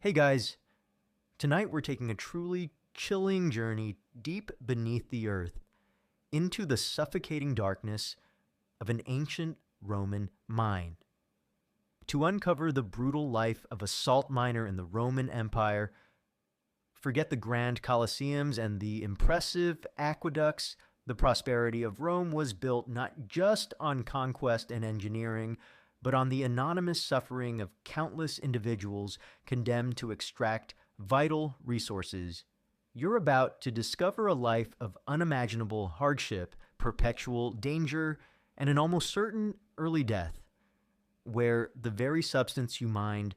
Hey guys, tonight we're taking a truly chilling journey deep beneath the earth into the suffocating darkness of an ancient Roman mine. To uncover the brutal life of a salt miner in the Roman Empire, forget the grand colosseums and the impressive aqueducts. The prosperity of Rome was built not just on conquest and engineering, but on the anonymous suffering of countless individuals condemned to extract vital resources. You're about to discover a life of unimaginable hardship, perpetual danger, and an almost certain early death, where the very substance you mined,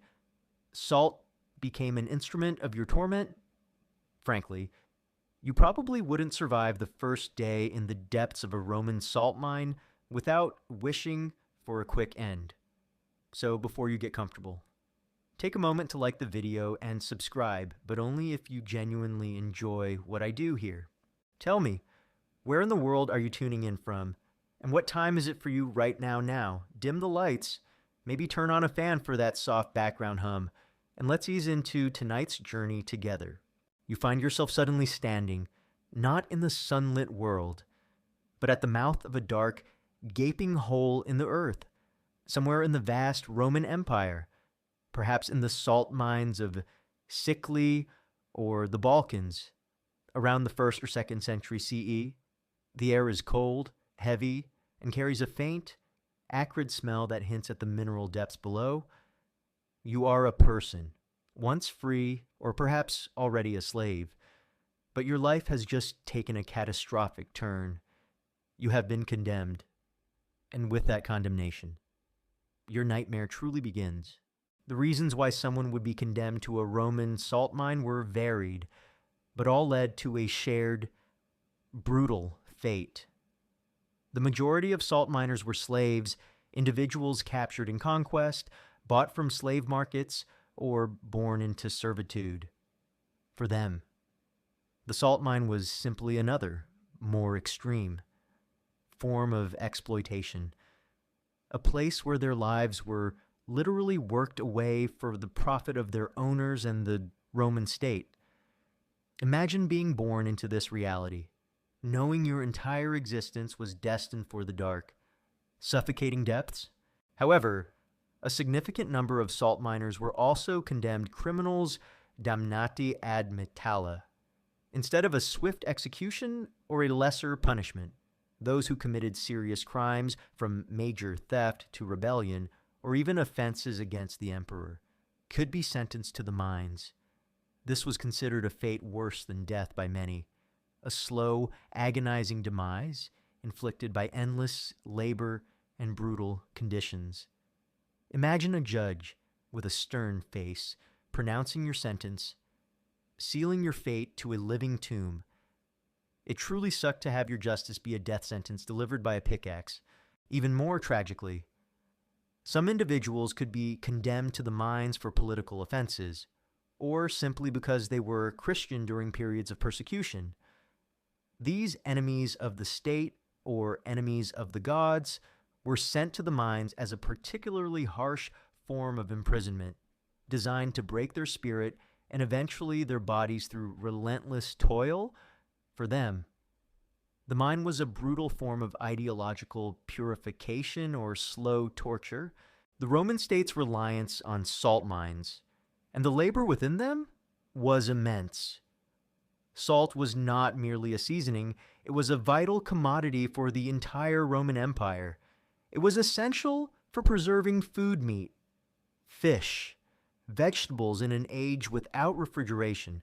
salt, became an instrument of your torment. Frankly, you probably wouldn't survive the first day in the depths of a Roman salt mine without wishing for a quick end. So before you get comfortable, take a moment to like the video and subscribe, but only if you genuinely enjoy what I do here. Tell me, where in the world are you tuning in from? And what time is it for you right now? Dim the lights, maybe turn on a fan for that soft background hum, and let's ease into tonight's journey together. You find yourself suddenly standing, not in the sunlit world, but at the mouth of a dark, gaping hole in the earth, somewhere in the vast Roman Empire, perhaps in the salt mines of Sicily or the Balkans, around the 1st or 2nd century CE. The air is cold, heavy, and carries a faint, acrid smell that hints at the mineral depths below. You are a person, once free or perhaps already a slave, but your life has just taken a catastrophic turn. You have been condemned, and with that condemnation, your nightmare truly begins. The reasons why someone would be condemned to a Roman salt mine were varied, but all led to a shared, brutal fate. The majority of salt miners were slaves, individuals captured in conquest, bought from slave markets, or born into servitude. For them, the salt mine was simply another, more extreme, form of exploitation, a place where their lives were literally worked away for the profit of their owners and the Roman state. Imagine being born into this reality, knowing your entire existence was destined for the dark, suffocating depths. However, a significant number of salt miners were also condemned criminals damnati ad metalla. Instead of a swift execution or a lesser punishment, those who committed serious crimes, from major theft to rebellion, or even offenses against the emperor, could be sentenced to the mines. This was considered a fate worse than death by many, a slow, agonizing demise inflicted by endless labor and brutal conditions. Imagine a judge with a stern face pronouncing your sentence, sealing your fate to a living tomb. It truly sucked to have your justice be a death sentence delivered by a pickaxe. Even more tragically, some individuals could be condemned to the mines for political offenses, or simply because they were Christian during periods of persecution. These enemies of the state, or enemies of the gods, were sent to the mines as a particularly harsh form of imprisonment, designed to break their spirit and eventually their bodies through relentless toil. For them, the mine was a brutal form of ideological purification or slow torture. The Roman state's reliance on salt mines, and the labor within them, was immense. Salt was not merely a seasoning, it was a vital commodity for the entire Roman Empire. It was essential for preserving food meat, fish, vegetables in an age without refrigeration,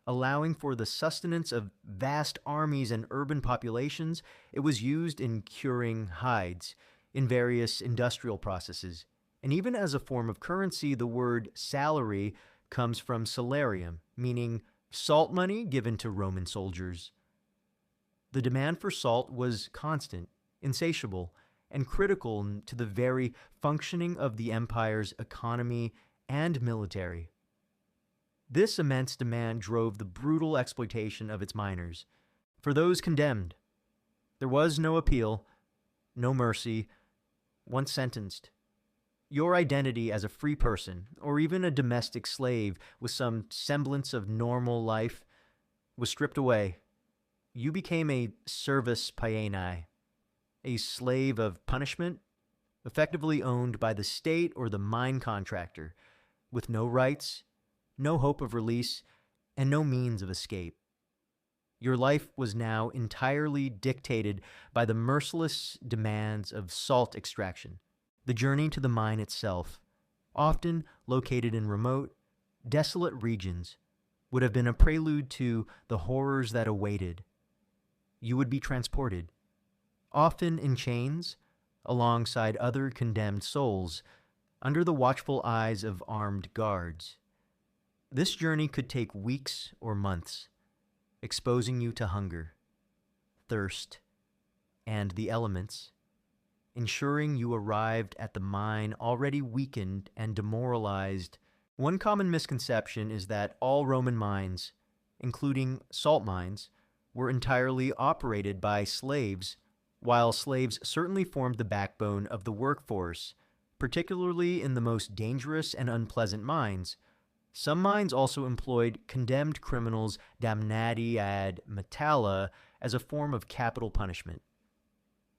allowing for the sustenance of vast armies and urban populations. It was used in curing hides, in various industrial processes, and even as a form of currency. The word salary comes from salarium, meaning salt money given to Roman soldiers. The demand for salt was constant, insatiable, and critical to the very functioning of the empire's economy and military. This immense demand drove the brutal exploitation of its miners. For those condemned, there was no appeal, no mercy. Once sentenced, Your identity as a free person, or even a domestic slave with some semblance of normal life, was stripped away. You became a servus pienae, a slave of punishment, effectively owned by the state or the mine contractor, with no rights, no hope of release, and no means of escape. Your life was now entirely dictated by the merciless demands of salt extraction. The journey to the mine itself, often located in remote, desolate regions, would have been a prelude to the horrors that awaited. You would be transported, often in chains, alongside other condemned souls, under the watchful eyes of armed guards. This journey could take weeks or months, exposing you to hunger, thirst, and the elements, ensuring you arrived at the mine already weakened and demoralized. One common misconception is that all Roman mines, including salt mines, were entirely operated by slaves. While slaves certainly formed the backbone of the workforce, particularly in the most dangerous and unpleasant mines, some mines also employed condemned criminals damnati ad metallo as a form of capital punishment,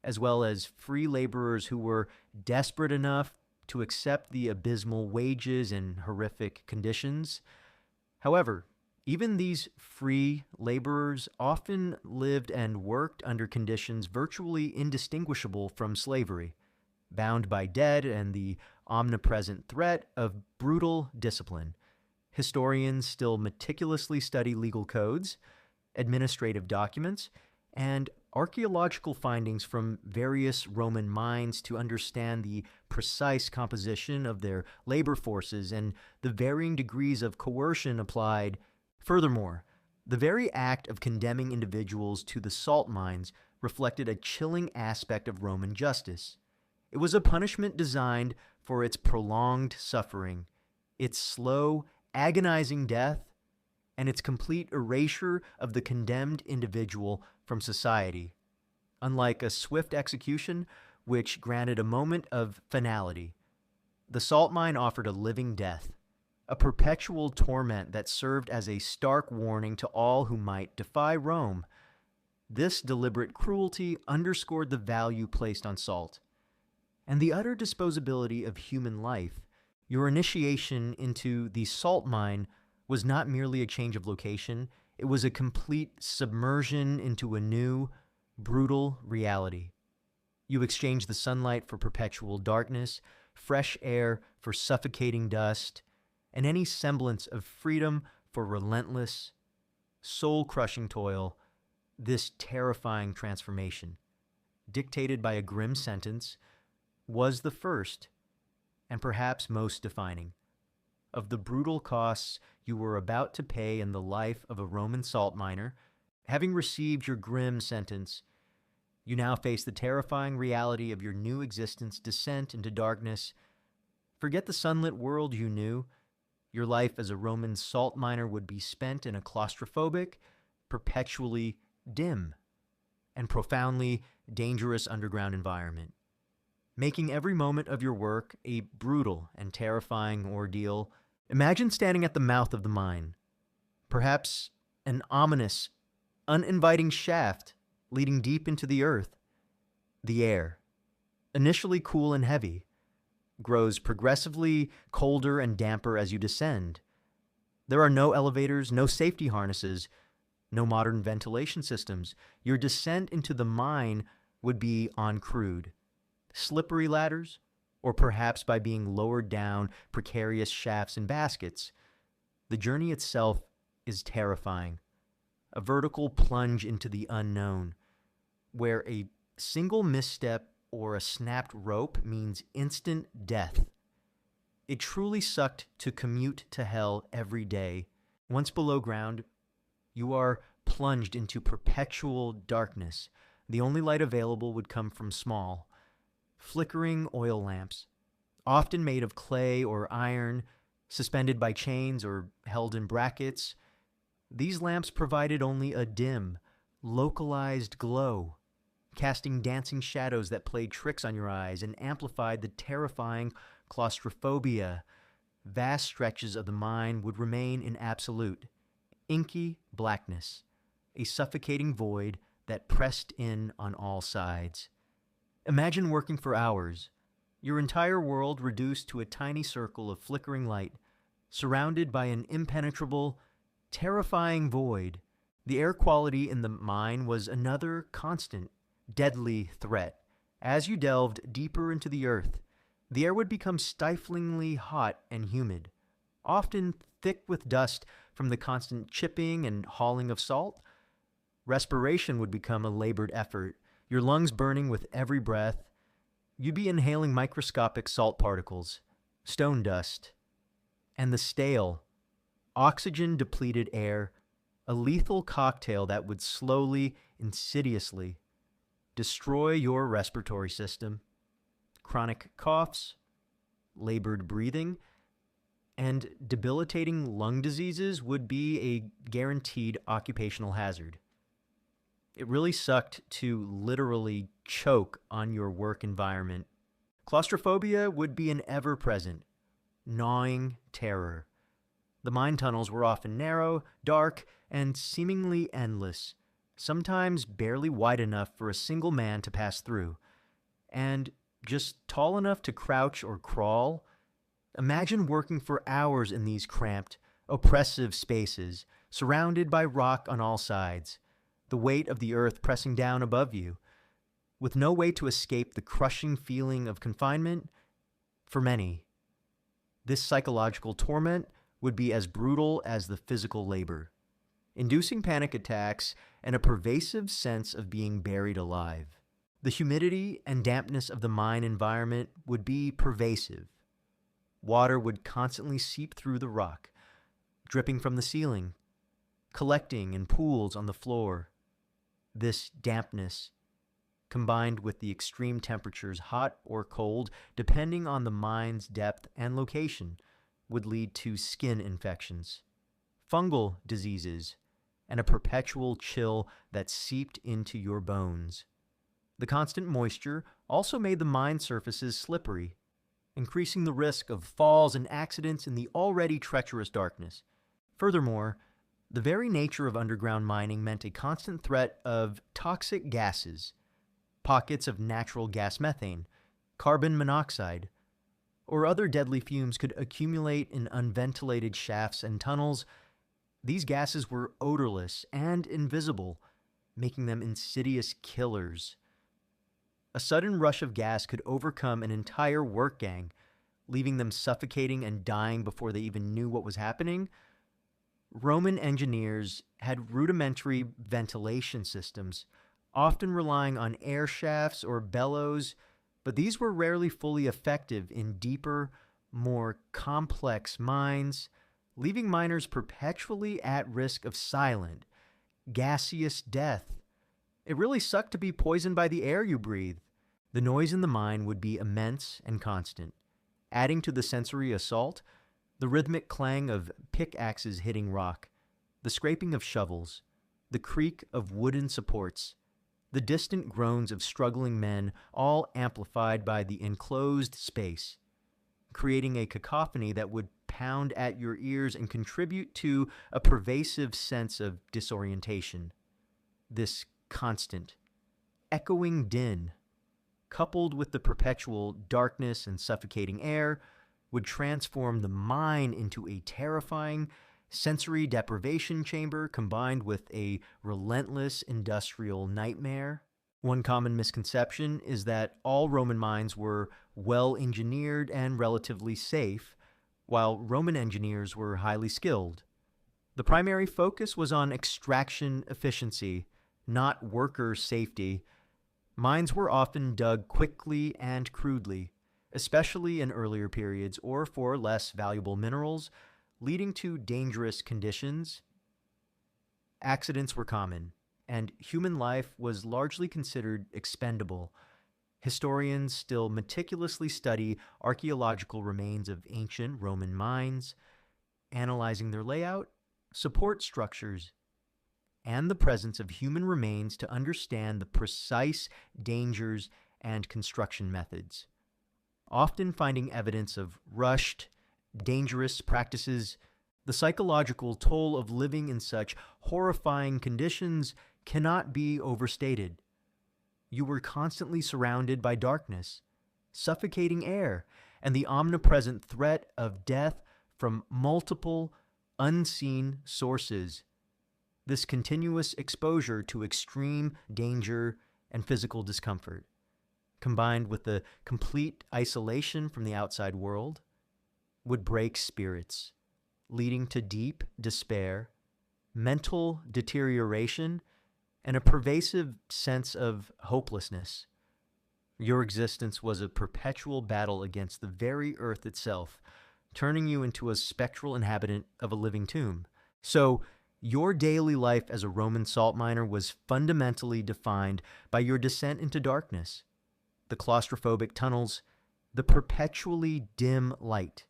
as well as free laborers who were desperate enough to accept the abysmal wages and horrific conditions. However, even these free laborers often lived and worked under conditions virtually indistinguishable from slavery, bound by debt and the omnipresent threat of brutal discipline. Historians still meticulously study legal codes, administrative documents, and archaeological findings from various Roman mines to understand the precise composition of their labor forces and the varying degrees of coercion applied. Furthermore, the very act of condemning individuals to the salt mines reflected a chilling aspect of Roman justice. It was a punishment designed for its prolonged suffering, its slow, agonizing death, and its complete erasure of the condemned individual from society. Unlike a swift execution, which granted a moment of finality, the salt mine offered a living death, a perpetual torment that served as a stark warning to all who might defy Rome. This deliberate cruelty underscored the value placed on salt and the utter disposability of human life. Your initiation into the salt mine was not merely a change of location, it was a complete submersion into a new, brutal reality. You exchanged the sunlight for perpetual darkness, fresh air for suffocating dust, and any semblance of freedom for relentless, soul-crushing toil. This terrifying transformation, dictated by a grim sentence, was the first, and perhaps most defining, of the brutal costs you were about to pay in the life of a Roman salt miner. Having received your grim sentence, you now face the terrifying reality of your new existence, descent into darkness. Forget the sunlit world you knew. Your life as a Roman salt miner would be spent in a claustrophobic, perpetually dim, and profoundly dangerous underground environment, making every moment of your work a brutal and terrifying ordeal. Imagine standing at the mouth of the mine, perhaps an ominous, uninviting shaft leading deep into the earth. The air, initially cool and heavy, grows progressively colder and damper as you descend. There are no elevators, no safety harnesses, no modern ventilation systems. Your descent into the mine would be on crude, slippery ladders, or perhaps by being lowered down precarious shafts and baskets. The journey itself is terrifying, a vertical plunge into the unknown, where a single misstep or a snapped rope means instant death. It truly sucked to commute to hell every day. Once below ground, you are plunged into perpetual darkness. The only light available would come from small, flickering oil lamps, often made of clay or iron, suspended by chains or held in brackets. These lamps provided only a dim, localized glow, casting dancing shadows that played tricks on your eyes and amplified the terrifying claustrophobia. Vast stretches of the mine would remain in absolute, inky blackness, a suffocating void that pressed in on all sides. Imagine working for hours, your entire world reduced to a tiny circle of flickering light, surrounded by an impenetrable, terrifying void. The air quality in the mine was another constant, deadly threat. As you delved deeper into the earth, the air would become stiflingly hot and humid, often thick with dust from the constant chipping and hauling of salt. Respiration would become a labored effort, your lungs burning with every breath. You'd be inhaling microscopic salt particles, stone dust, and the stale, oxygen-depleted air, a lethal cocktail that would slowly, insidiously destroy your respiratory system. Chronic coughs, labored breathing, and debilitating lung diseases would be a guaranteed occupational hazard. It really sucked to literally choke on your work environment. Claustrophobia would be an ever-present, gnawing terror. The mine tunnels were often narrow, dark, and seemingly endless, sometimes barely wide enough for a single man to pass through, and just tall enough to crouch or crawl. Imagine working for hours in these cramped, oppressive spaces, surrounded by rock on all sides, the weight of the earth pressing down above you, with no way to escape the crushing feeling of confinement. For many, this psychological torment would be as brutal as the physical labor, inducing panic attacks and a pervasive sense of being buried alive. The humidity and dampness of the mine environment would be pervasive. Water would constantly seep through the rock, dripping from the ceiling, collecting in pools on the floor. This dampness, combined with the extreme temperatures, hot or cold, depending on the mine's depth and location, would lead to skin infections, fungal diseases, and a perpetual chill that seeped into your bones. The constant moisture also made the mine surfaces slippery, increasing the risk of falls and accidents in the already treacherous darkness. Furthermore, the very nature of underground mining meant a constant threat of toxic gases, pockets of natural gas methane, carbon monoxide, or other deadly fumes could accumulate in unventilated shafts and tunnels. These gases were odorless and invisible, making them insidious killers. A sudden rush of gas could overcome an entire work gang, leaving them suffocating and dying before they even knew what was happening. Roman engineers had rudimentary ventilation systems, often relying on air shafts or bellows, but these were rarely fully effective in deeper, more complex mines, leaving miners perpetually at risk of silent, gaseous death. It really sucked to be poisoned by the air you breathe. The noise in the mine would be immense and constant, adding to the sensory assault, the rhythmic clang of pickaxes hitting rock, the scraping of shovels, the creak of wooden supports, the distant groans of struggling men, all amplified by the enclosed space, creating a cacophony that would pound at your ears and contribute to a pervasive sense of disorientation. This constant, echoing din, coupled with the perpetual darkness and suffocating air, would transform the mine into a terrifying sensory deprivation chamber combined with a relentless industrial nightmare. One common misconception is that all Roman mines were well-engineered and relatively safe, while Roman engineers were highly skilled. The primary focus was on extraction efficiency, not worker safety. Mines were often dug quickly and crudely, especially in earlier periods or for less valuable minerals, leading to dangerous conditions. Accidents were common, and human life was largely considered expendable. Historians still meticulously study archaeological remains of ancient Roman mines, analyzing their layout, support structures, and the presence of human remains to understand the precise dangers and construction methods. often finding evidence of rushed, dangerous practices. The psychological toll of living in such horrifying conditions cannot be overstated. You were constantly surrounded by darkness, suffocating air, and the omnipresent threat of death from multiple, unseen sources. This continuous exposure to extreme danger and physical discomfort, combined with the complete isolation from the outside world, would break spirits, leading to deep despair, mental deterioration, and a pervasive sense of hopelessness. Your existence was a perpetual battle against the very earth itself, turning you into a spectral inhabitant of a living tomb. So, your daily life as a Roman salt miner was fundamentally defined by your descent into darkness, the claustrophobic tunnels, the perpetually dim light,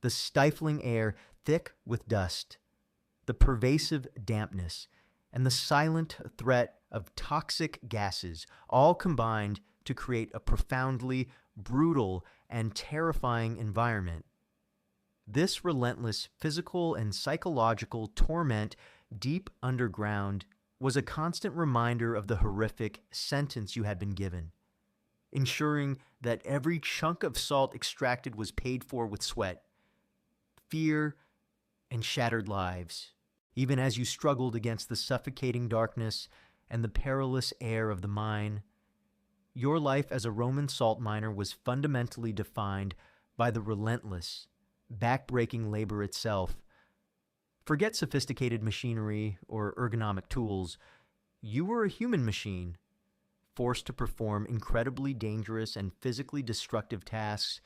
the stifling air thick with dust, the pervasive dampness, and the silent threat of toxic gases, all combined to create a profoundly brutal and terrifying environment. This relentless physical and psychological torment deep underground was a constant reminder of the horrific sentence you had been given, ensuring that every chunk of salt extracted was paid for with sweat, fear, and shattered lives, even as you struggled against the suffocating darkness and the perilous air of the mine. Your life as a Roman salt miner was fundamentally defined by the relentless, back-breaking labor itself. Forget sophisticated machinery or ergonomic tools. You were a human machine, forced to perform incredibly dangerous and physically destructive tasks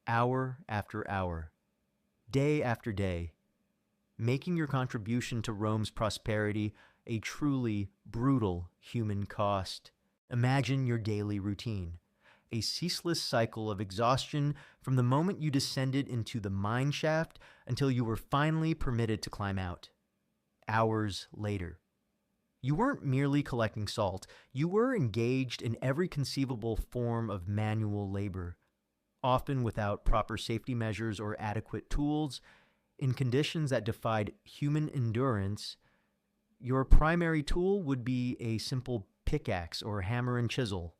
hour after hour, day after day, making your contribution to Rome's prosperity a truly brutal human cost. Imagine your daily routine, a ceaseless cycle of exhaustion from the moment you descended into the mine shaft until you were finally permitted to climb out. Hours later, you weren't merely collecting salt, you were engaged in every conceivable form of manual labor, often without proper safety measures or adequate tools, in conditions that defied human endurance. Your primary tool would be a simple pickaxe or hammer and chisel.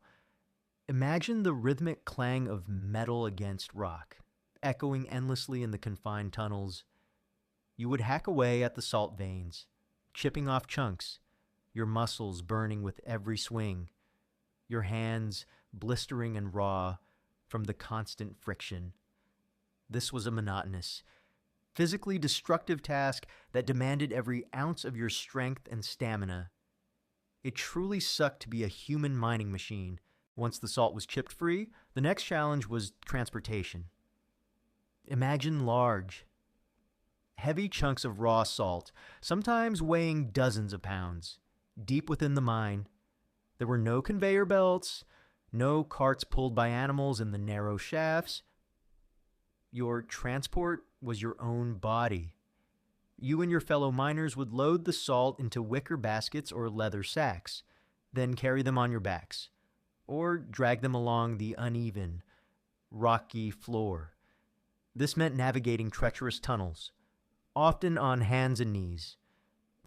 Imagine the rhythmic clang of metal against rock, echoing endlessly in the confined tunnels. You would hack away at the salt veins, chipping off chunks, your muscles burning with every swing, your hands blistering and raw from the constant friction. This was a monotonous, physically destructive task that demanded every ounce of your strength and stamina. It truly sucked to be a human mining machine. Once the salt was chipped free, the next challenge was transportation. Imagine large, heavy chunks of raw salt, sometimes weighing dozens of pounds, deep within the mine. There were no conveyor belts, no carts pulled by animals in the narrow shafts. Your transport was your own body. You and your fellow miners would load the salt into wicker baskets or leather sacks, then carry them on your backs, or drag them along the uneven, rocky floor. This meant navigating treacherous tunnels, often on hands and knees,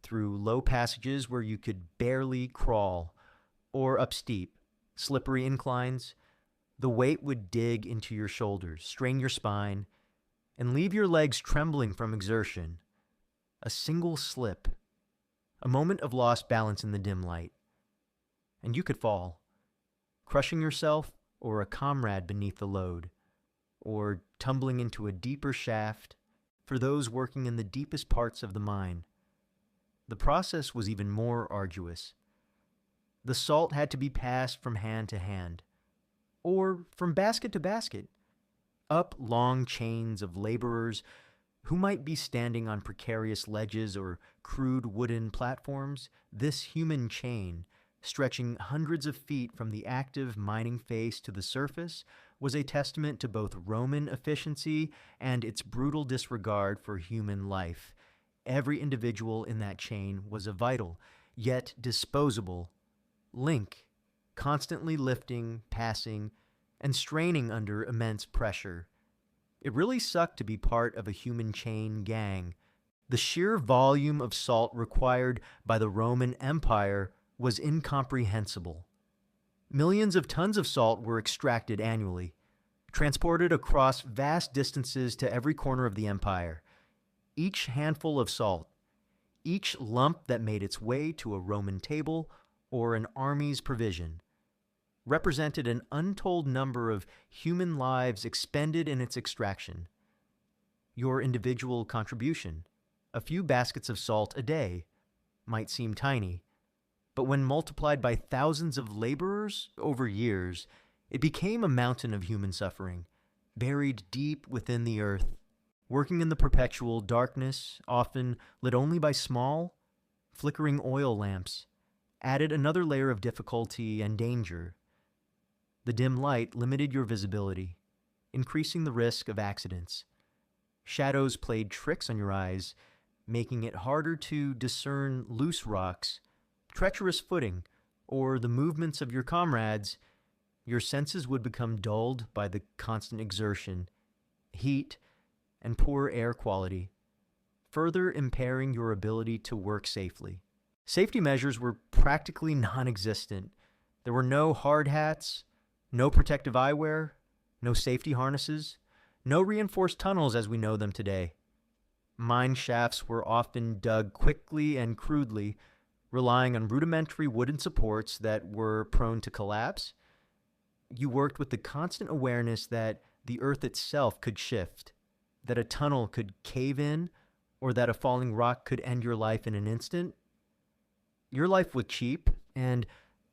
through low passages where you could barely crawl, or up steep, slippery inclines. The weight would dig into your shoulders, strain your spine, and leave your legs trembling from exertion. A single slip, a moment of lost balance in the dim light, and you could fall, crushing yourself or a comrade beneath the load, or tumbling into a deeper shaft. For those working in the deepest parts of the mine, the process was even more arduous. The salt had to be passed from hand to hand, or from basket to basket, up long chains of laborers who might be standing on precarious ledges or crude wooden platforms. This human chain, stretching hundreds of feet from the active mining face to the surface, was a testament to both Roman efficiency and its brutal disregard for human life. Every individual in that chain was a vital, yet disposable, link, constantly lifting, passing, and straining under immense pressure. It really sucked to be part of a human chain gang. The sheer volume of salt required by the Roman Empire was incomprehensible. Millions of tons of salt were extracted annually, transported across vast distances to every corner of the empire. Each handful of salt, each lump that made its way to a Roman table or an army's provision, represented an untold number of human lives expended in its extraction. Your individual contribution, a few baskets of salt a day, might seem tiny, but when multiplied by thousands of laborers over years, it became a mountain of human suffering, buried deep within the earth, working in the perpetual darkness, often lit only by small, flickering oil lamps, added another layer of difficulty and danger. The dim light limited your visibility, increasing the risk of accidents. Shadows played tricks on your eyes, making it harder to discern loose rocks, treacherous footing, or the movements of your comrades. Your senses would become dulled by the constant exertion, heat, and poor air quality, further impairing your ability to work safely. Safety measures were practically non-existent. There were no hard hats, no protective eyewear, no safety harnesses, no reinforced tunnels as we know them today. Mine shafts were often dug quickly and crudely, relying on rudimentary wooden supports that were prone to collapse. You worked with the constant awareness that the earth itself could shift, that a tunnel could cave in, or that a falling rock could end your life in an instant. Your life was cheap, and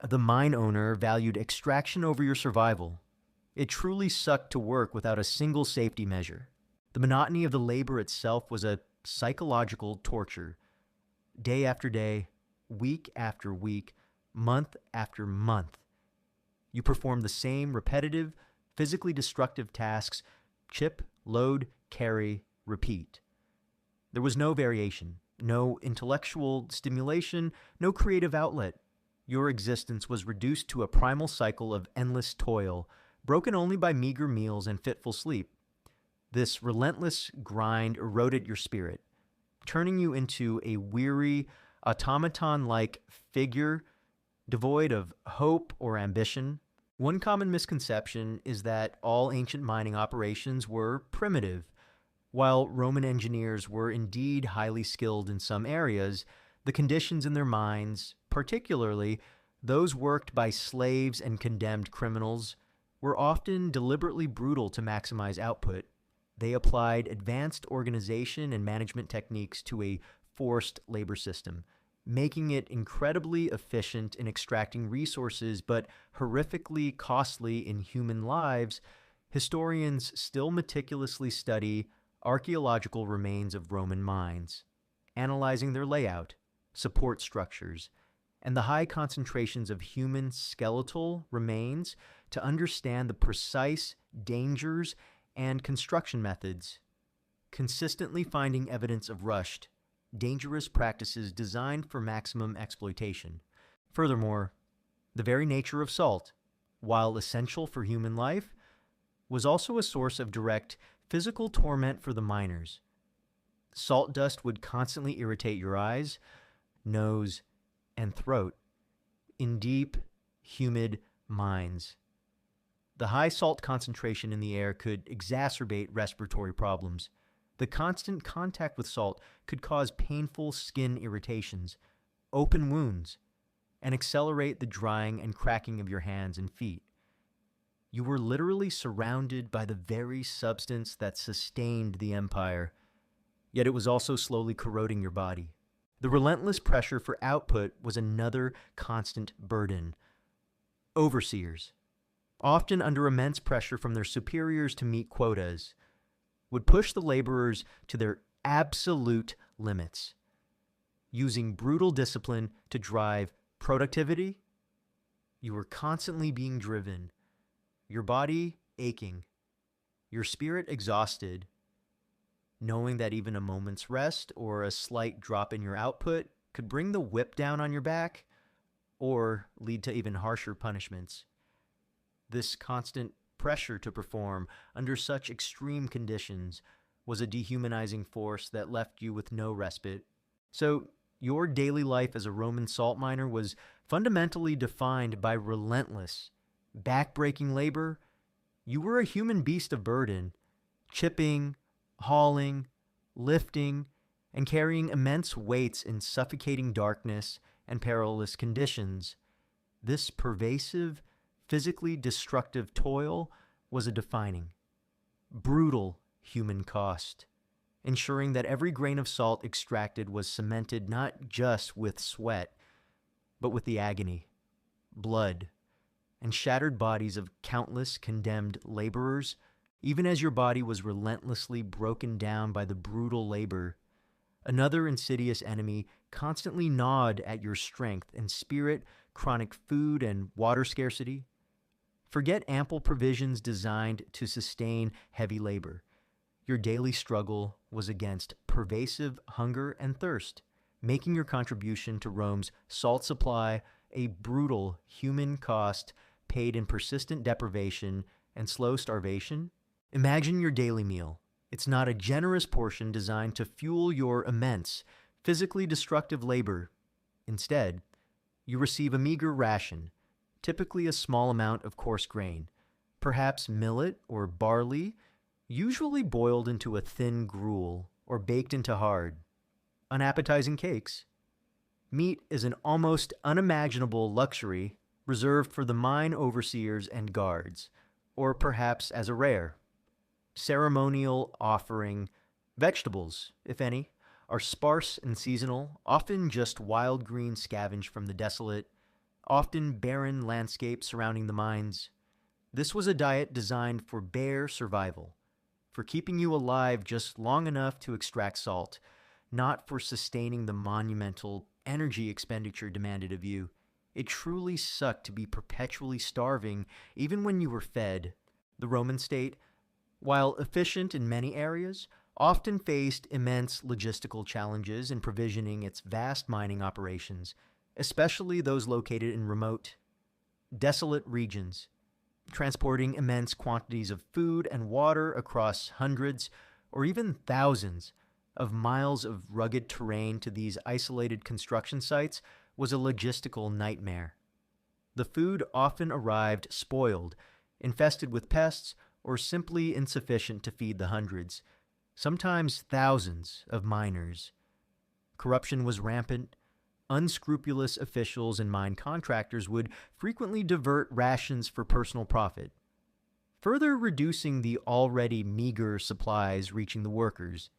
the mine owner valued extraction over your survival. It truly sucked to work without a single safety measure. The monotony of the labor itself was a psychological torture. Day after day, week after week, month after month, you performed the same repetitive, physically destructive tasks: chip, load, carry, repeat. There was no variation, no intellectual stimulation, no creative outlet. Your existence was reduced to a primal cycle of endless toil, broken only by meager meals and fitful sleep. This relentless grind eroded your spirit, turning you into a weary, automaton-like figure devoid of hope or ambition. One common misconception is that all ancient mining operations were primitive. While Roman engineers were indeed highly skilled in some areas, the conditions in their mines, particularly those worked by slaves and condemned criminals, were often deliberately brutal to maximize output. They applied advanced organization and management techniques to a forced labor system, making it incredibly efficient in extracting resources but horrifically costly in human lives. Historians still meticulously study archaeological remains of Roman mines, analyzing their layout, support structures, and the high concentrations of human skeletal remains to understand the precise dangers and construction methods, consistently finding evidence of rushed, dangerous practices designed for maximum exploitation. Furthermore, the very nature of salt, while essential for human life, was also a source of direct physical torment for the miners. Salt dust would constantly irritate your eyes, nose, and throat in deep, humid mines. The high salt concentration in the air could exacerbate respiratory problems. The constant contact with salt could cause painful skin irritations, open wounds, and accelerate the drying and cracking of your hands and feet. You were literally surrounded by the very substance that sustained the empire, yet it was also slowly corroding your body. The relentless pressure for output was another constant burden. Overseers, often under immense pressure from their superiors to meet quotas, would push the laborers to their absolute limits, using brutal discipline to drive productivity. You were constantly being driven, your body aching, your spirit exhausted, knowing that even a moment's rest or a slight drop in your output could bring the whip down on your back or lead to even harsher punishments. This constant pressure to perform under such extreme conditions was a dehumanizing force that left you with no respite. So, your daily life as a Roman salt miner was fundamentally defined by relentless, back-breaking labor. You were a human beast of burden, chipping, hauling, lifting, and carrying immense weights in suffocating darkness and perilous conditions. This pervasive, physically destructive toil was a defining, brutal human cost, ensuring that every grain of salt extracted was cemented not just with sweat, but with the agony, blood, and shattered bodies of countless condemned laborers. Even as your body was relentlessly broken down by the brutal labor, another insidious enemy constantly gnawed at your strength and spirit. Chronic food and water scarcity. Forget ample provisions designed to sustain heavy labor. Your daily struggle was against pervasive hunger and thirst, making your contribution to Rome's salt supply a brutal human cost paid in persistent deprivation and slow starvation. Imagine your daily meal. It's not a generous portion designed to fuel your immense, physically destructive labor. Instead, you receive a meager ration, typically a small amount of coarse grain, perhaps millet or barley, usually boiled into a thin gruel or baked into hard, unappetizing cakes. Meat is an almost unimaginable luxury reserved for the mine overseers and guards, or perhaps as a rare, ceremonial offering. Vegetables, if any, are sparse and seasonal, often just wild green scavenged from the desolate, often barren landscape surrounding the mines. This was a diet designed for bare survival, for keeping you alive just long enough to extract salt, not for sustaining the monumental energy expenditure demanded of you. It truly sucked to be perpetually starving even when you were fed. The Roman state, while efficient in many areas, often faced immense logistical challenges in provisioning its vast mining operations, especially those located in remote, desolate regions, transporting immense quantities of food and water across hundreds or even thousands of miles of rugged terrain to these isolated construction sites was a logistical nightmare. The food often arrived spoiled, infested with pests, or simply insufficient to feed the hundreds, sometimes thousands of miners. Corruption was rampant. Unscrupulous officials and mine contractors would frequently divert rations for personal profit, further reducing the already meager supplies reaching the workers.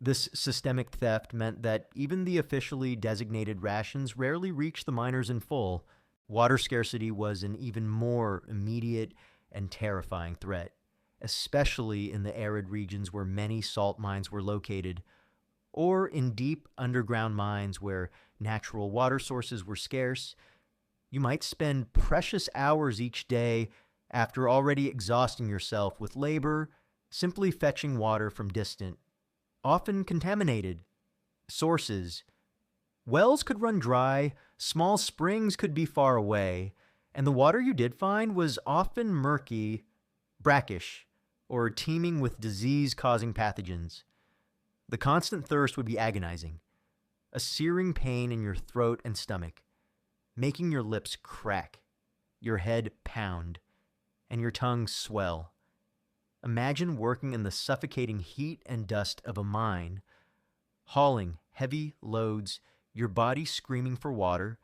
This systemic theft meant that even the officially designated rations rarely reached the miners in full. Water scarcity was an even more immediate and terrifying threat, especially in the arid regions where many salt mines were located, or in deep underground mines where natural water sources were scarce. You might spend precious hours each day, after already exhausting yourself with labor, simply fetching water from distant, often contaminated, sources. Wells could run dry, small springs could be far away, and the water you did find was often murky, brackish, or teeming with disease-causing pathogens. The constant thirst would be agonizing, a searing pain in your throat and stomach, making your lips crack, your head pound, and your tongue swell. Imagine working in the suffocating heat and dust of a mine, hauling heavy loads, your body screaming for water,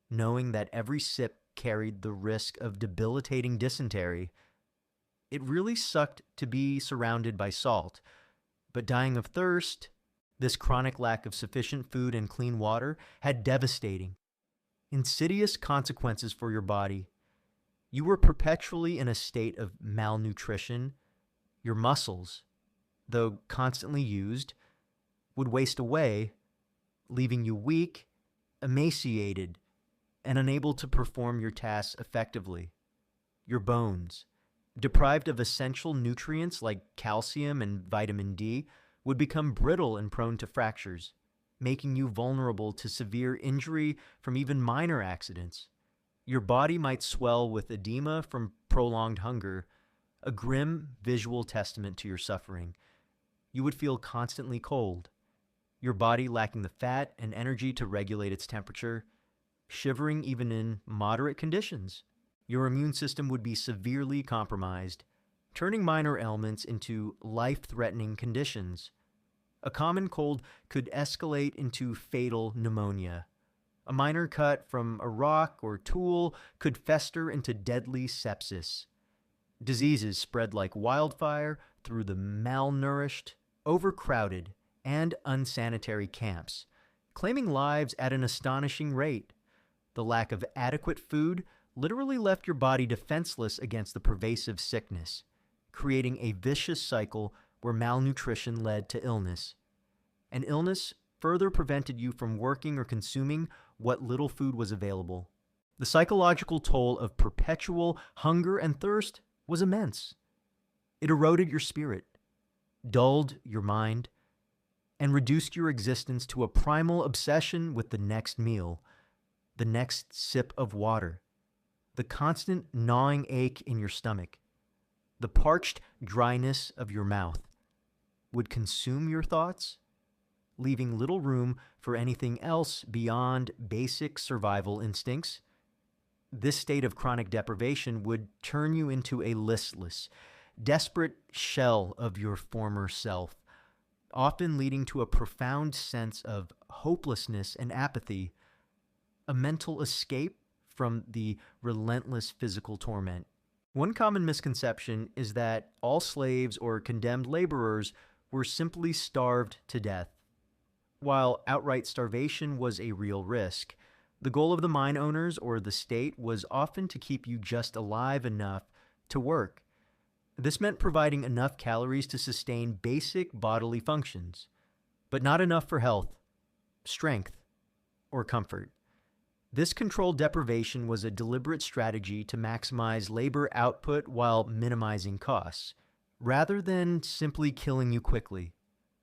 knowing that every sip carried the risk of debilitating dysentery. It really sucked to be surrounded by salt, but dying of thirst, this chronic lack of sufficient food and clean water, had devastating, insidious consequences for your body. You were perpetually in a state of malnutrition. Your muscles, though constantly used, would waste away, leaving you weak, emaciated, and unable to perform your tasks effectively. Your bones, deprived of essential nutrients like calcium and vitamin D, would become brittle and prone to fractures, making you vulnerable to severe injury from even minor accidents. Your body might swell with edema from prolonged hunger, a grim visual testament to your suffering. You would feel constantly cold, your body lacking the fat and energy to regulate its temperature, shivering even in moderate conditions. Your immune system would be severely compromised, turning minor ailments into life-threatening conditions. A common cold could escalate into fatal pneumonia. A minor cut from a rock or tool could fester into deadly sepsis. Diseases spread like wildfire through the malnourished, overcrowded, and unsanitary camps, claiming lives at an astonishing rate. The lack of adequate food literally left your body defenseless against the pervasive sickness, creating a vicious cycle where malnutrition led to illness. And illness further prevented you from working or consuming what little food was available. The psychological toll of perpetual hunger and thirst was immense. It eroded your spirit, dulled your mind, and reduced your existence to a primal obsession with the next meal, the next sip of water, the constant gnawing ache in your stomach, the parched dryness of your mouth would consume your thoughts, leaving little room for anything else beyond basic survival instincts. This state of chronic deprivation would turn you into a listless, desperate shell of your former self, often leading to a profound sense of hopelessness and apathy, a mental escape from the relentless physical torment. One common misconception is that all slaves or condemned laborers were simply starved to death. While outright starvation was a real risk, the goal of the mine owners or the state was often to keep you just alive enough to work. This meant providing enough calories to sustain basic bodily functions, but not enough for health, strength, or comfort. This controlled deprivation was a deliberate strategy to maximize labor output while minimizing costs, rather than simply killing you quickly.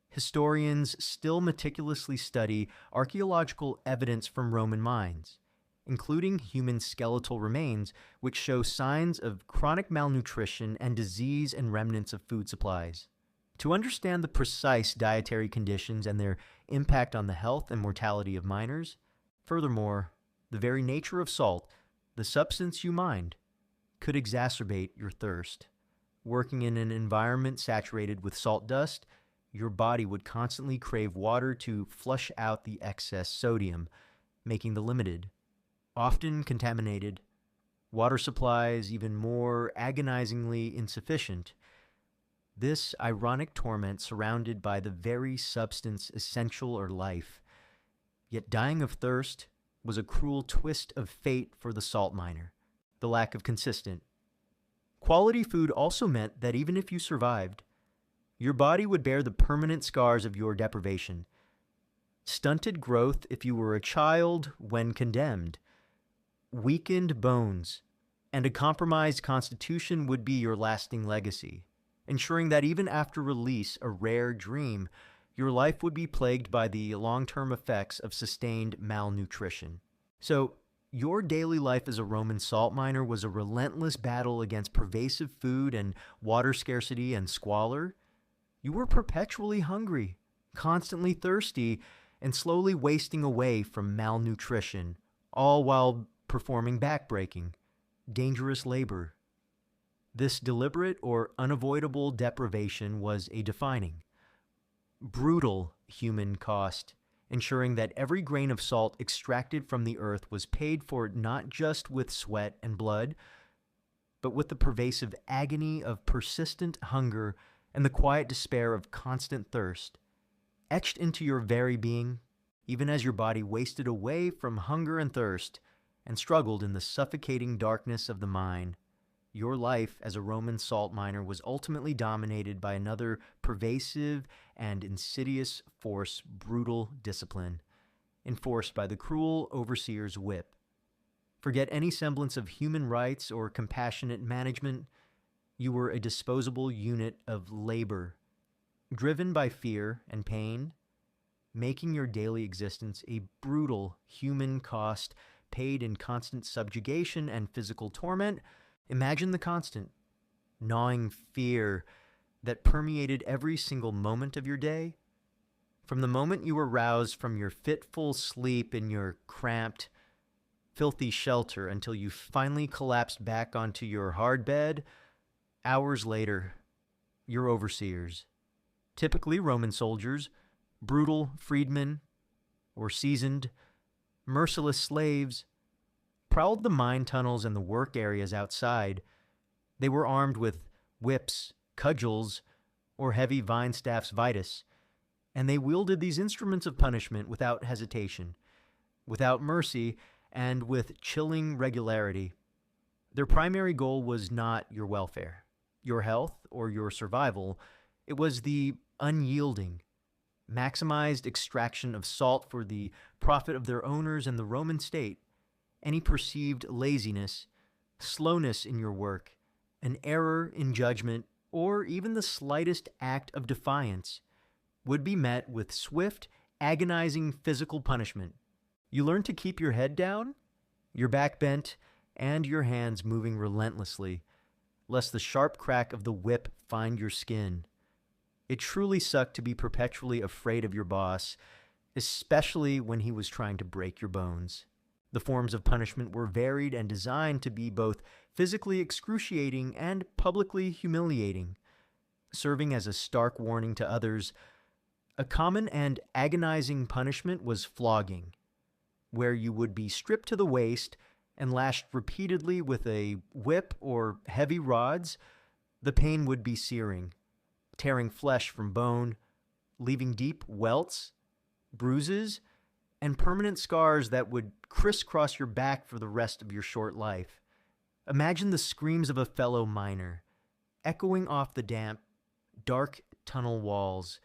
Historians still meticulously study archaeological evidence from Roman mines, including human skeletal remains, which show signs of chronic malnutrition and disease and remnants of food supplies. To understand the precise dietary conditions and their impact on the health and mortality of miners, furthermore, the very nature of salt, the substance you mined, could exacerbate your thirst. Working in an environment saturated with salt dust, your body would constantly crave water to flush out the excess sodium, making the limited, often contaminated, water supplies even more agonizingly insufficient. This ironic torment surrounded by the very substance essential or life. Yet dying of thirst was a cruel twist of fate for the salt miner. The lack of consistent quality food also meant that even if you survived, your body would bear the permanent scars of your deprivation. Stunted growth if you were a child when condemned, weakened bones, and a compromised constitution would be your lasting legacy, ensuring that even after release, a rare dream, your life would be plagued by the long-term effects of sustained malnutrition. So, your daily life as a Roman salt miner was a relentless battle against pervasive food and water scarcity and squalor. You were perpetually hungry, constantly thirsty, and slowly wasting away from malnutrition, all while performing backbreaking, dangerous labor. This deliberate or unavoidable deprivation was a defining, brutal human cost, ensuring that every grain of salt extracted from the earth was paid for not just with sweat and blood, but with the pervasive agony of persistent hunger and the quiet despair of constant thirst, etched into your very being, even as your body wasted away from hunger and thirst and struggled in the suffocating darkness of the mine. Your life as a Roman salt miner was ultimately dominated by another pervasive and insidious force, brutal discipline, enforced by the cruel overseer's whip. Forget any semblance of human rights or compassionate management. You were a disposable unit of labor, driven by fear and pain, making your daily existence a brutal human cost paid in constant subjugation and physical torment. Imagine the constant, gnawing fear that permeated every single moment of your day. From the moment you were roused from your fitful sleep in your cramped, filthy shelter until you finally collapsed back onto your hard bed, hours later, your overseers, typically Roman soldiers, brutal freedmen, or seasoned, merciless slaves, prowled the mine tunnels and the work areas outside. They were armed with whips, cudgels, or heavy vine staffs vitus, and they wielded these instruments of punishment without hesitation, without mercy, and with chilling regularity. Their primary goal was not your welfare, your health, or your survival. It was the unyielding, maximized extraction of salt for the profit of their owners and the Roman state. Any perceived laziness, slowness in your work, an error in judgment, or even the slightest act of defiance would be met with swift, agonizing physical punishment. You learn to keep your head down, your back bent, and your hands moving relentlessly, lest the sharp crack of the whip find your skin. It truly sucked to be perpetually afraid of your boss, especially when he was trying to break your bones. The forms of punishment were varied and designed to be both physically excruciating and publicly humiliating, serving as a stark warning to others. A common and agonizing punishment was flogging, where you would be stripped to the waist and lashed repeatedly with a whip or heavy rods. The pain would be searing, tearing flesh from bone, leaving deep welts, bruises, and permanent scars that would crisscross your back for the rest of your short life. Imagine the screams of a fellow miner, echoing off the damp, dark tunnel walls,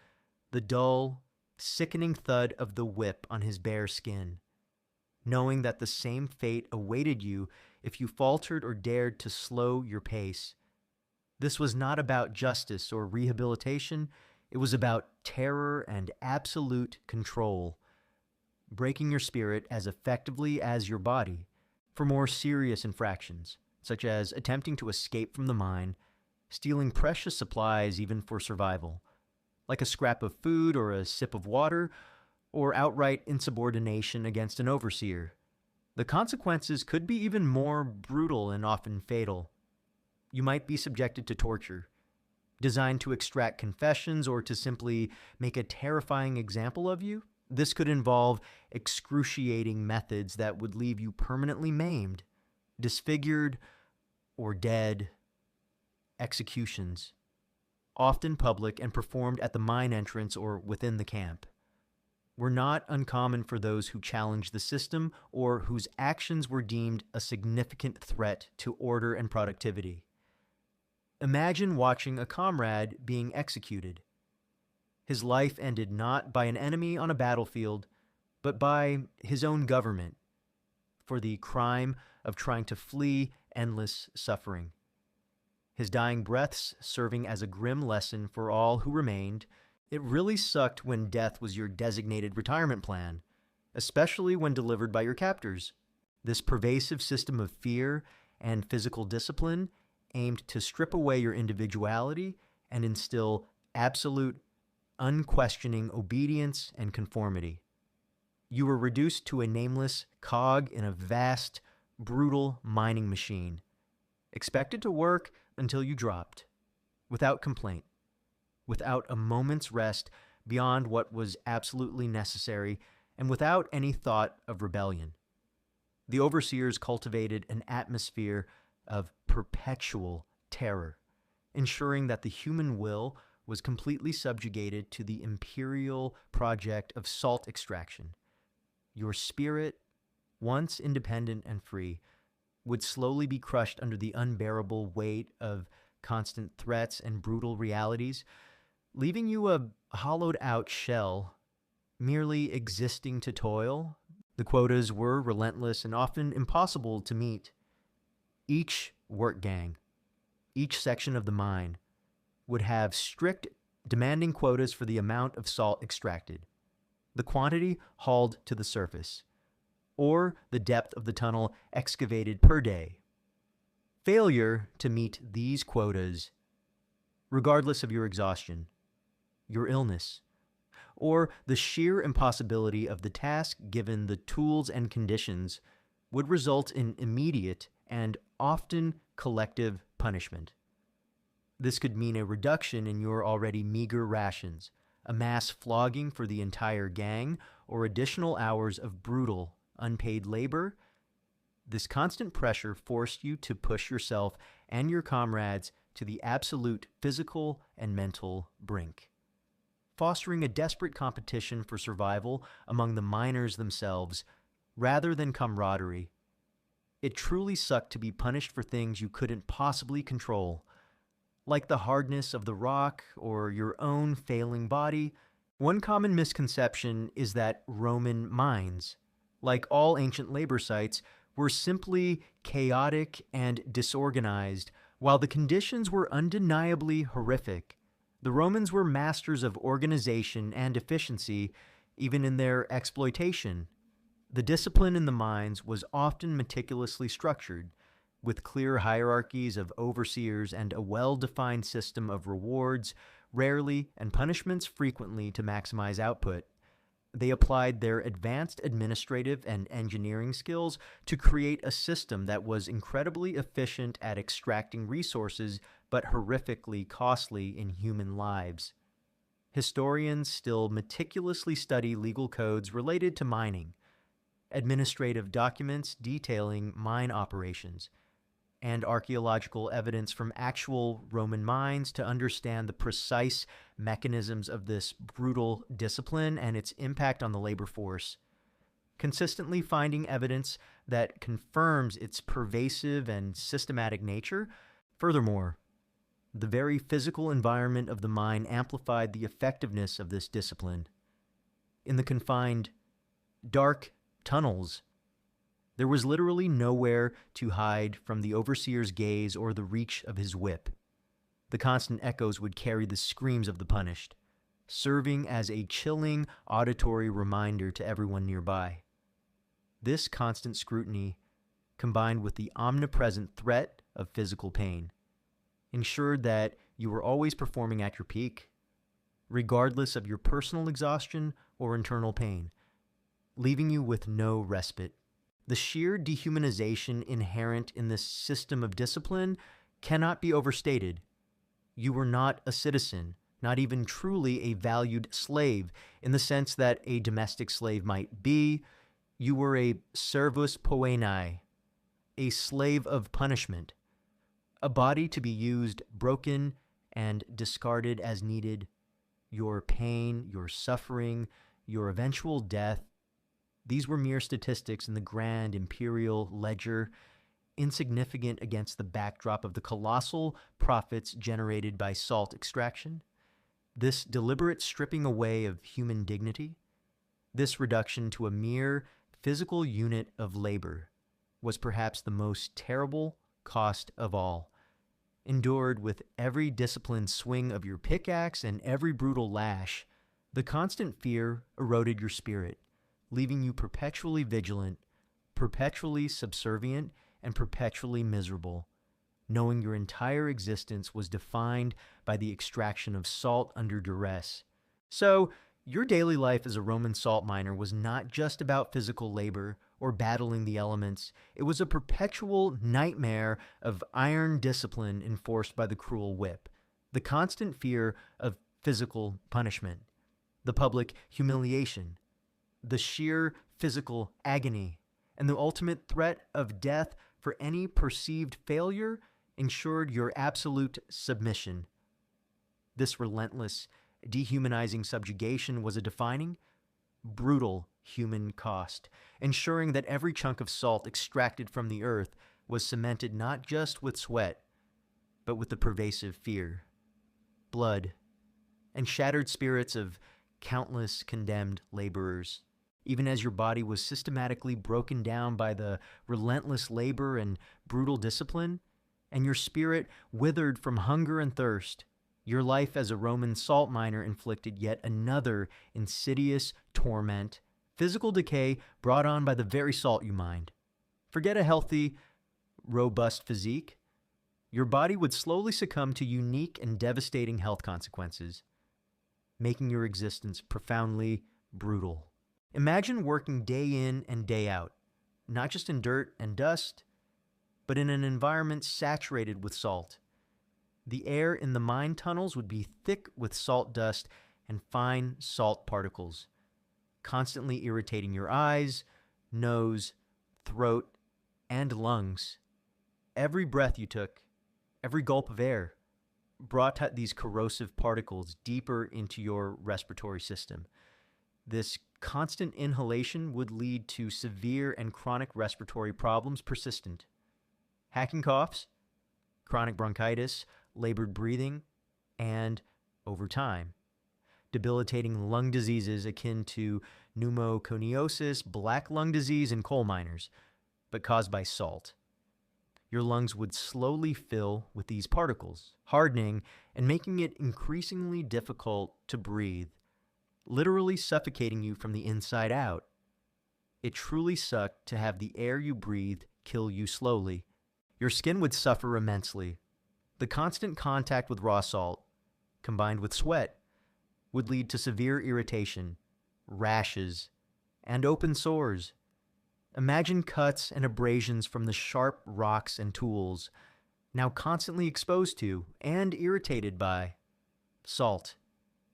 the dull, sickening thud of the whip on his bare skin, knowing that the same fate awaited you if you faltered or dared to slow your pace. This was not about justice or rehabilitation. It was about terror and absolute control, breaking your spirit as effectively as your body. For more serious infractions, such as attempting to escape from the mine, stealing precious supplies even for survival, like a scrap of food or a sip of water, or outright insubordination against an overseer. The consequences could be even more brutal and often fatal. You might be subjected to torture, designed to extract confessions or to simply make a terrifying example of you. This could involve excruciating methods that would leave you permanently maimed, disfigured, or dead. Executions, often public and performed at the mine entrance or within the camp, were not uncommon for those who challenged the system or whose actions were deemed a significant threat to order and productivity. Imagine watching a comrade being executed. His life ended not by an enemy on a battlefield, but by his own government, for the crime of trying to flee endless suffering. His dying breaths serving as a grim lesson for all who remained. It really sucked when death was your designated retirement plan, especially when delivered by your captors. This pervasive system of fear and physical discipline aimed to strip away your individuality and instill absolute, unquestioning obedience and conformity. You were reduced to a nameless cog in a vast, brutal mining machine, expected to work until you dropped, without complaint, without a moment's rest beyond what was absolutely necessary, and without any thought of rebellion. The overseers cultivated an atmosphere of perpetual terror, ensuring that the human will was completely subjugated to the imperial project of salt extraction. Your spirit, once independent and free, would slowly be crushed under the unbearable weight of constant threats and brutal realities, leaving you a hollowed-out shell, merely existing to toil. The quotas were relentless and often impossible to meet. Each work gang, each section of the mine, would have strict, demanding quotas for the amount of salt extracted, the quantity hauled to the surface, or the depth of the tunnel excavated per day. Failure to meet these quotas, regardless of your exhaustion, your illness, or the sheer impossibility of the task given the tools and conditions, would result in immediate and often collective punishment. This could mean a reduction in your already meager rations, a mass flogging for the entire gang, or additional hours of brutal, unpaid labor. This constant pressure forced you to push yourself and your comrades to the absolute physical and mental brink, fostering a desperate competition for survival among the miners themselves rather than camaraderie. It truly sucked to be punished for things you couldn't possibly control, like the hardness of the rock or your own failing body. One common misconception is that Roman mines, like all ancient labor sites, were simply chaotic and disorganized. While the conditions were undeniably horrific, the Romans were masters of organization and efficiency, even in their exploitation. The discipline in the mines was often meticulously structured, with clear hierarchies of overseers and a well-defined system of rewards, rarely, and punishments frequently to maximize output. They applied their advanced administrative and engineering skills to create a system that was incredibly efficient at extracting resources, but horrifically costly in human lives. Historians still meticulously study legal codes related to mining, administrative documents detailing mine operations, and archaeological evidence from actual Roman mines to understand the precise mechanisms of this brutal discipline and its impact on the labor force. Consistently finding evidence that confirms its pervasive and systematic nature. Furthermore, the very physical environment of the mine amplified the effectiveness of this discipline. In the confined, dark tunnels, there was literally nowhere to hide from the overseer's gaze or the reach of his whip. The constant echoes would carry the screams of the punished, serving as a chilling auditory reminder to everyone nearby. This constant scrutiny, combined with the omnipresent threat of physical pain, ensured that you were always performing at your peak, regardless of your personal exhaustion or internal pain, leaving you with no respite. The sheer dehumanization inherent in this system of discipline cannot be overstated. You were not a citizen, not even truly a valued slave, in the sense that a domestic slave might be. You were a servus poenae, a slave of punishment, a body to be used, broken, and discarded as needed. Your pain, your suffering, your eventual death, these were mere statistics in the grand imperial ledger, insignificant against the backdrop of the colossal profits generated by salt extraction. This deliberate stripping away of human dignity, this reduction to a mere physical unit of labor, was perhaps the most terrible cost of all, endured with every disciplined swing of your pickaxe and every brutal lash. The constant fear eroded your spirit, leaving you perpetually vigilant, perpetually subservient, and perpetually miserable, knowing your entire existence was defined by the extraction of salt under duress. So, your daily life as a Roman salt miner was not just about physical labor or battling the elements. It was a perpetual nightmare of iron discipline enforced by the cruel whip, the constant fear of physical punishment, the public humiliation, the sheer physical agony, and the ultimate threat of death for any perceived failure ensured your absolute submission. This relentless, dehumanizing subjugation was a defining, brutal human cost, ensuring that every chunk of salt extracted from the earth was cemented not just with sweat, but with the pervasive fear, blood, and shattered spirits of countless condemned laborers. Even as your body was systematically broken down by the relentless labor and brutal discipline, and your spirit withered from hunger and thirst, your life as a Roman salt miner inflicted yet another insidious torment, physical decay brought on by the very salt you mined. Forget a healthy, robust physique. your body would slowly succumb to unique and devastating health consequences, making your existence profoundly brutal. Imagine working day in and day out, not just in dirt and dust, but in an environment saturated with salt. The air in the mine tunnels would be thick with salt dust and fine salt particles, constantly irritating your eyes, nose, throat, and lungs. Every breath you took, every gulp of air, brought these corrosive particles deeper into your respiratory system. This constant inhalation would lead to severe and chronic respiratory problems persistent. Hacking coughs, chronic bronchitis, labored breathing, and, over time, debilitating lung diseases akin to pneumoconiosis, black lung disease in coal miners, but caused by salt. Your lungs would slowly fill with these particles, hardening and making it increasingly difficult to breathe, literally suffocating you from the inside out. It truly sucked to have the air you breathed kill you slowly. Your skin would suffer immensely. The constant contact with raw salt, combined with sweat, would lead to severe irritation, rashes, and open sores. Imagine cuts and abrasions from the sharp rocks and tools, now constantly exposed to and irritated by salt.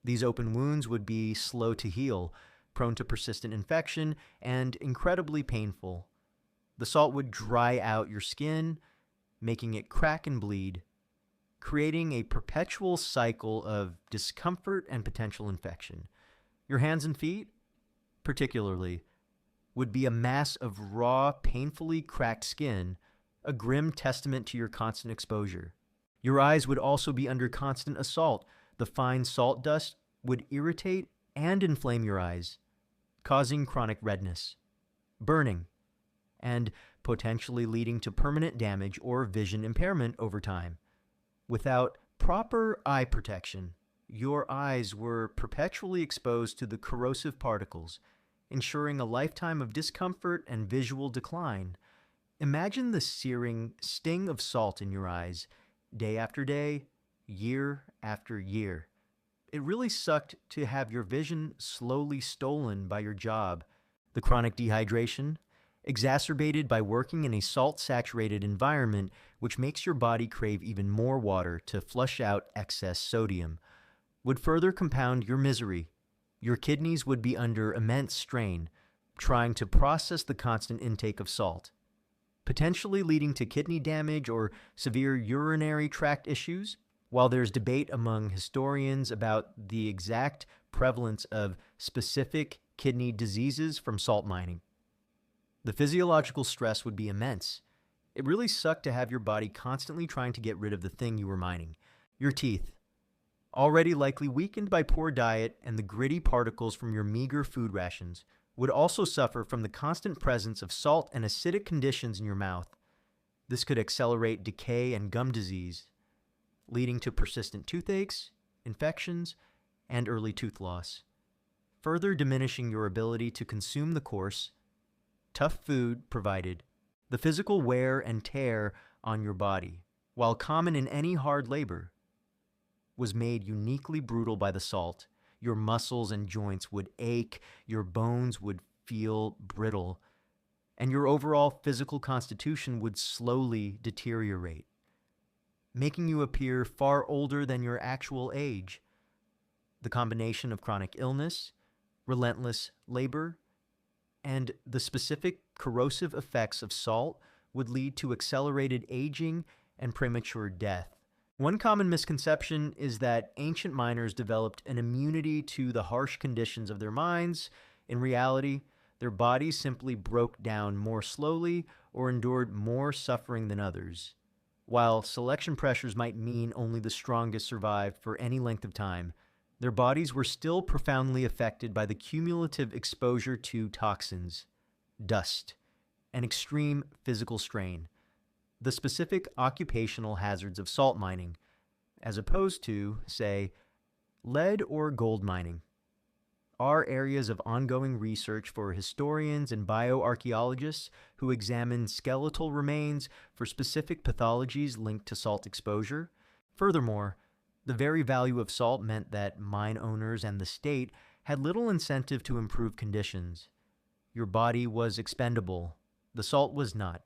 These open wounds would be slow to heal, prone to persistent infection, and incredibly painful. The salt would dry out your skin, making it crack and bleed, creating a perpetual cycle of discomfort and potential infection. Your hands and feet, particularly, would be a mass of raw, painfully cracked skin, a grim testament to your constant exposure. Your eyes would also be under constant assault. The fine salt dust would irritate and inflame your eyes, causing chronic redness, burning, and potentially leading to permanent damage or vision impairment over time. Without proper eye protection, your eyes were perpetually exposed to the corrosive particles, ensuring a lifetime of discomfort and visual decline. Imagine the searing sting of salt in your eyes, day after day, year after year. It really sucked to have your vision slowly stolen by your job. The chronic dehydration, exacerbated by working in a salt-saturated environment, which makes your body crave even more water to flush out excess sodium, would further compound your misery. Your kidneys would be under immense strain, trying to process the constant intake of salt, potentially leading to kidney damage or severe urinary tract issues. While there's debate among historians about the exact prevalence of specific kidney diseases from salt mining, the physiological stress would be immense. It really sucked to have your body constantly trying to get rid of the thing you were mining. Your teeth, already likely weakened by poor diet and the gritty particles from your meager food rations, would also suffer from the constant presence of salt and acidic conditions in your mouth. This could accelerate decay and gum disease, leading to persistent toothaches, infections, and early tooth loss, further diminishing your ability to consume the coarse, tough food provided. The physical wear and tear on your body, while common in any hard labor, was made uniquely brutal by the salt. Your muscles and joints would ache, your bones would feel brittle, and your overall physical constitution would slowly deteriorate, making you appear far older than your actual age. The combination of chronic illness, relentless labor, and the specific corrosive effects of salt would lead to accelerated aging and premature death. One common misconception is that ancient miners developed an immunity to the harsh conditions of their mines. In reality, their bodies simply broke down more slowly or endured more suffering than others. While selection pressures might mean only the strongest survived for any length of time, their bodies were still profoundly affected by the cumulative exposure to toxins, dust, and extreme physical strain, the specific occupational hazards of salt mining, as opposed to, say, lead or gold mining. are areas of ongoing research for historians and bioarchaeologists who examine skeletal remains for specific pathologies linked to salt exposure. Furthermore, the very value of salt meant that mine owners and the state had little incentive to improve conditions. Your body was expendable. The salt was not.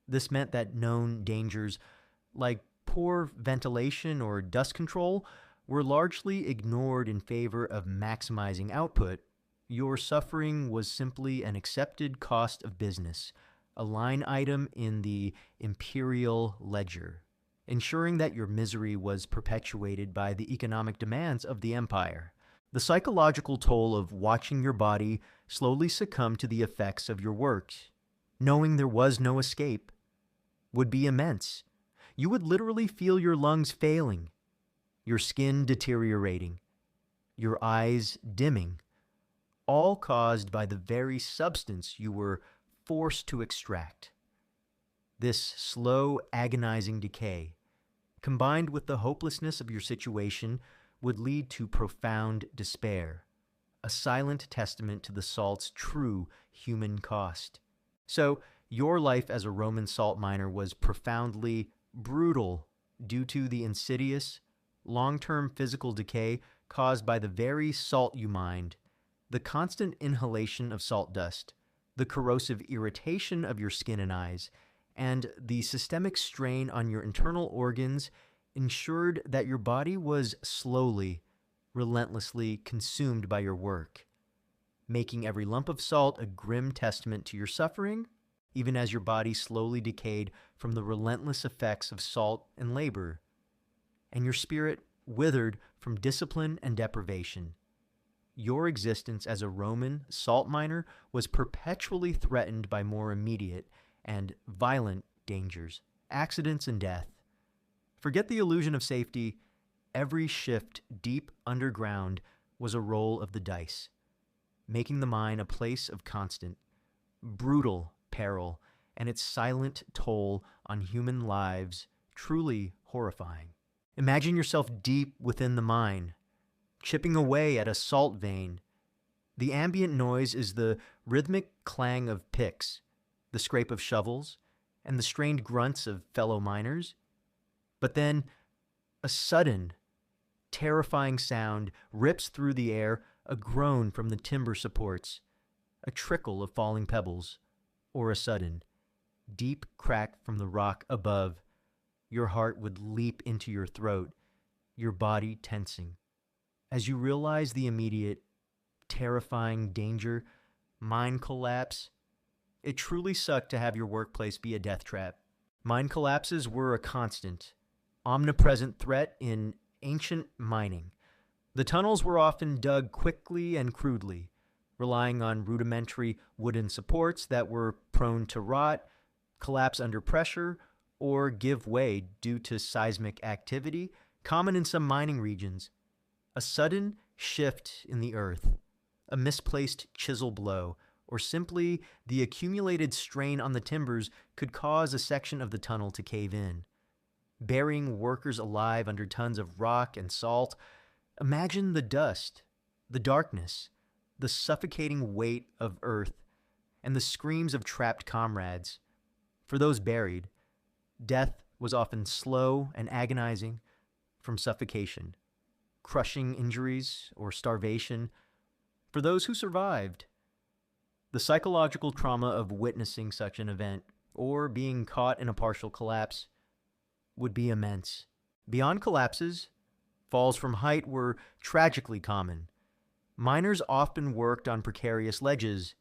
This meant that known dangers, like poor ventilation or dust control, were largely ignored in favor of maximizing output. Your suffering was simply an accepted cost of business, a line item in the imperial ledger, ensuring that your misery was perpetuated by the economic demands of the empire. The psychological toll of watching your body slowly succumb to the effects of your work, knowing there was no escape, would be immense. You would literally feel your lungs failing, your skin deteriorating, your eyes dimming, all caused by the very substance you were forced to extract. This slow, agonizing decay, combined with the hopelessness of your situation, would lead to profound despair, a silent testament to the salt's true human cost. So, your life as a Roman salt miner was profoundly brutal due to the insidious, long-term physical decay caused by the very salt you mined, the constant inhalation of salt dust, the corrosive irritation of your skin and eyes, and the systemic strain on your internal organs ensured that your body was slowly, relentlessly consumed by your work, making every lump of salt a grim testament to your suffering, even as your body slowly decayed from the relentless effects of salt and labor, and your spirit withered from discipline and deprivation. Your existence as a Roman salt miner was perpetually threatened by more immediate and violent dangers, accidents, and death. Forget the illusion of safety. Every shift deep underground was a roll of the dice, making the mine a place of constant, brutal peril, and its silent toll on human lives truly horrifying. Imagine yourself deep within the mine, chipping away at a salt vein. The ambient noise is the rhythmic clang of picks, the scrape of shovels, and the strained grunts of fellow miners. But then, a sudden, terrifying sound rips through the air, a groan from the timber supports, a trickle of falling pebbles, or a sudden, deep crack from the rock above. Your heart would leap into your throat, your body tensing. As you realize the immediate, terrifying danger, mine collapse, it truly sucked to have your workplace be a death trap. Mine collapses were a constant, omnipresent threat in ancient mining. The tunnels were often dug quickly and crudely, relying on rudimentary wooden supports that were prone to rot, collapse under pressure, or give way due to seismic activity common in some mining regions. A sudden shift in the earth, a misplaced chisel blow, or simply the accumulated strain on the timbers could cause a section of the tunnel to cave in, burying workers alive under tons of rock and salt. Imagine the dust, the darkness, the suffocating weight of earth, and the screams of trapped comrades. For those buried, death was often slow and agonizing from suffocation, crushing injuries, or starvation. For those who survived, the psychological trauma of witnessing such an event, or being caught in a partial collapse, would be immense. Beyond collapses, falls from height were tragically common. Miners often worked on precarious ledges,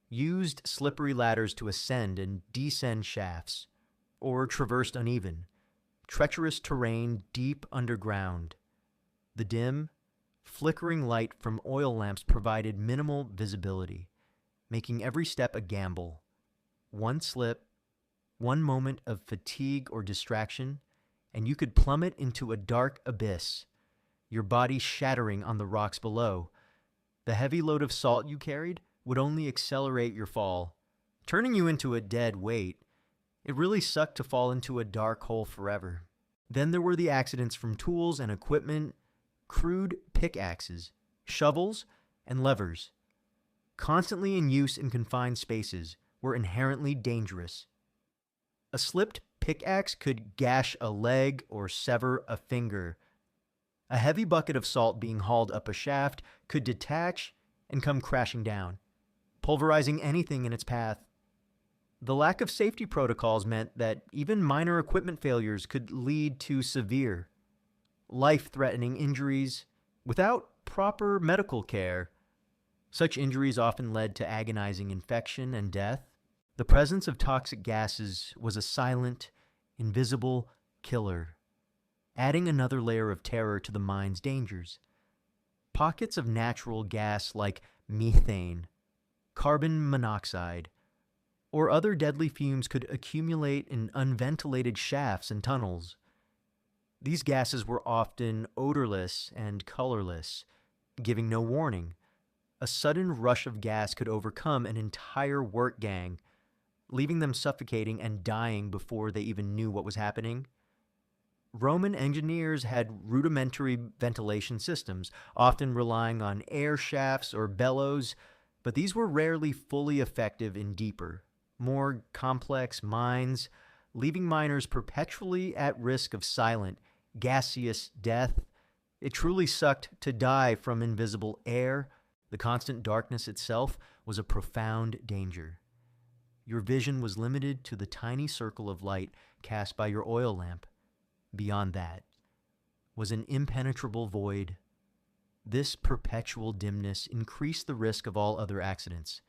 used slippery ladders to ascend and descend shafts, or traversed uneven, treacherous terrain deep underground. The dim, flickering light from oil lamps provided minimal visibility, making every step a gamble. One slip, one moment of fatigue or distraction, and you could plummet into a dark abyss, your body shattering on the rocks below. The heavy load of salt you carried would only accelerate your fall, turning you into a dead weight. It really sucked to fall into a dark hole forever. Then there were the accidents from tools and equipment, crude pickaxes, shovels, and levers, constantly in use in confined spaces, were inherently dangerous. A slipped pickaxe could gash a leg or sever a finger. A heavy bucket of salt being hauled up a shaft could detach and come crashing down, pulverizing anything in its path. The lack of safety protocols meant that even minor equipment failures could lead to severe, life-threatening injuries without proper medical care. Such injuries often led to agonizing infection and death. The presence of toxic gases was a silent, invisible killer, adding another layer of terror to the mine's dangers. Pockets of natural gas like methane, carbon monoxide, or other deadly fumes could accumulate in unventilated shafts and tunnels. These gases were often odorless and colorless, giving no warning. A sudden rush of gas could overcome an entire work gang, leaving them suffocating and dying before they even knew what was happening. Roman engineers had rudimentary ventilation systems, often relying on air shafts or bellows, but these were rarely fully effective in deeper, more complex mines, leaving miners perpetually at risk of silent, gaseous death. It truly sucked to die from invisible air. The constant darkness itself was a profound danger. Your vision was limited to the tiny circle of light cast by your oil lamp. Beyond that was an impenetrable void. This perpetual dimness increased the risk of all other accidents,